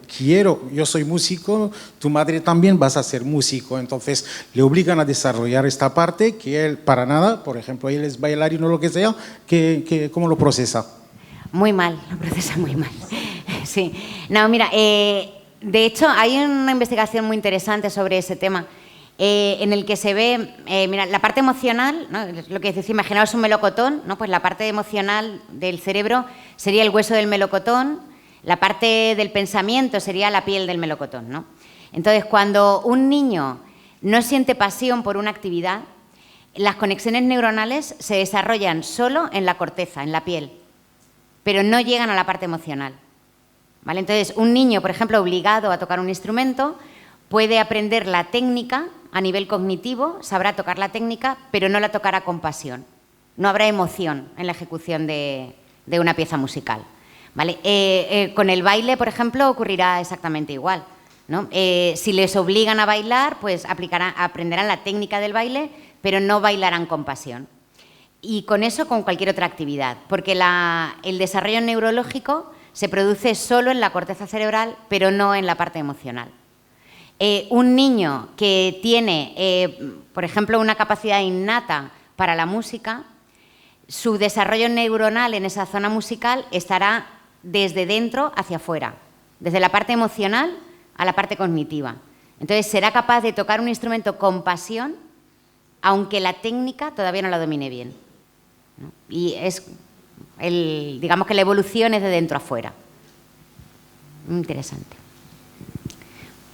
Yo soy músico, tu madre también vas a ser músico, entonces le obligan a desarrollar esta parte que él para nada, por ejemplo, él es bailarín o lo que sea, ¿cómo lo procesa? Muy mal, lo procesa muy mal. Sí. No, mira, de hecho hay una investigación muy interesante sobre ese tema, en el que se ve, mira, la parte emocional, ¿no? Lo que es decir, imaginaos un melocotón, ¿no? Pues la parte emocional del cerebro sería el hueso del melocotón, la parte del pensamiento sería la piel del melocotón, ¿no? Entonces, cuando un niño no siente pasión por una actividad, las conexiones neuronales se desarrollan solo en la corteza, en la piel, pero no llegan a la parte emocional, ¿vale? Entonces, un niño, por ejemplo, obligado a tocar un instrumento, puede aprender la técnica a nivel cognitivo, sabrá tocar la técnica, pero no la tocará con pasión. No habrá emoción en la ejecución de una pieza musical, ¿vale? Con el baile, por ejemplo, ocurrirá exactamente igual, ¿no? Si les obligan a bailar, pues aprenderán la técnica del baile, pero no bailarán con pasión. Y con eso, con cualquier otra actividad, porque el desarrollo neurológico se produce solo en la corteza cerebral, pero no en la parte emocional. Un niño que tiene, por ejemplo, una capacidad innata para la música, su desarrollo neuronal en esa zona musical estará desde dentro hacia afuera, desde la parte emocional a la parte cognitiva. Entonces, será capaz de tocar un instrumento con pasión, aunque la técnica todavía no la domine bien, ¿no? Y digamos que la evolución es de dentro a fuera. Muy interesante.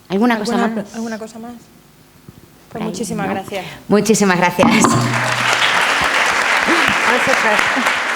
¿Alguna cosa más? ¿Alguna cosa más? Pues muchísimas gracias. Muchísimas gracias. Muchas gracias.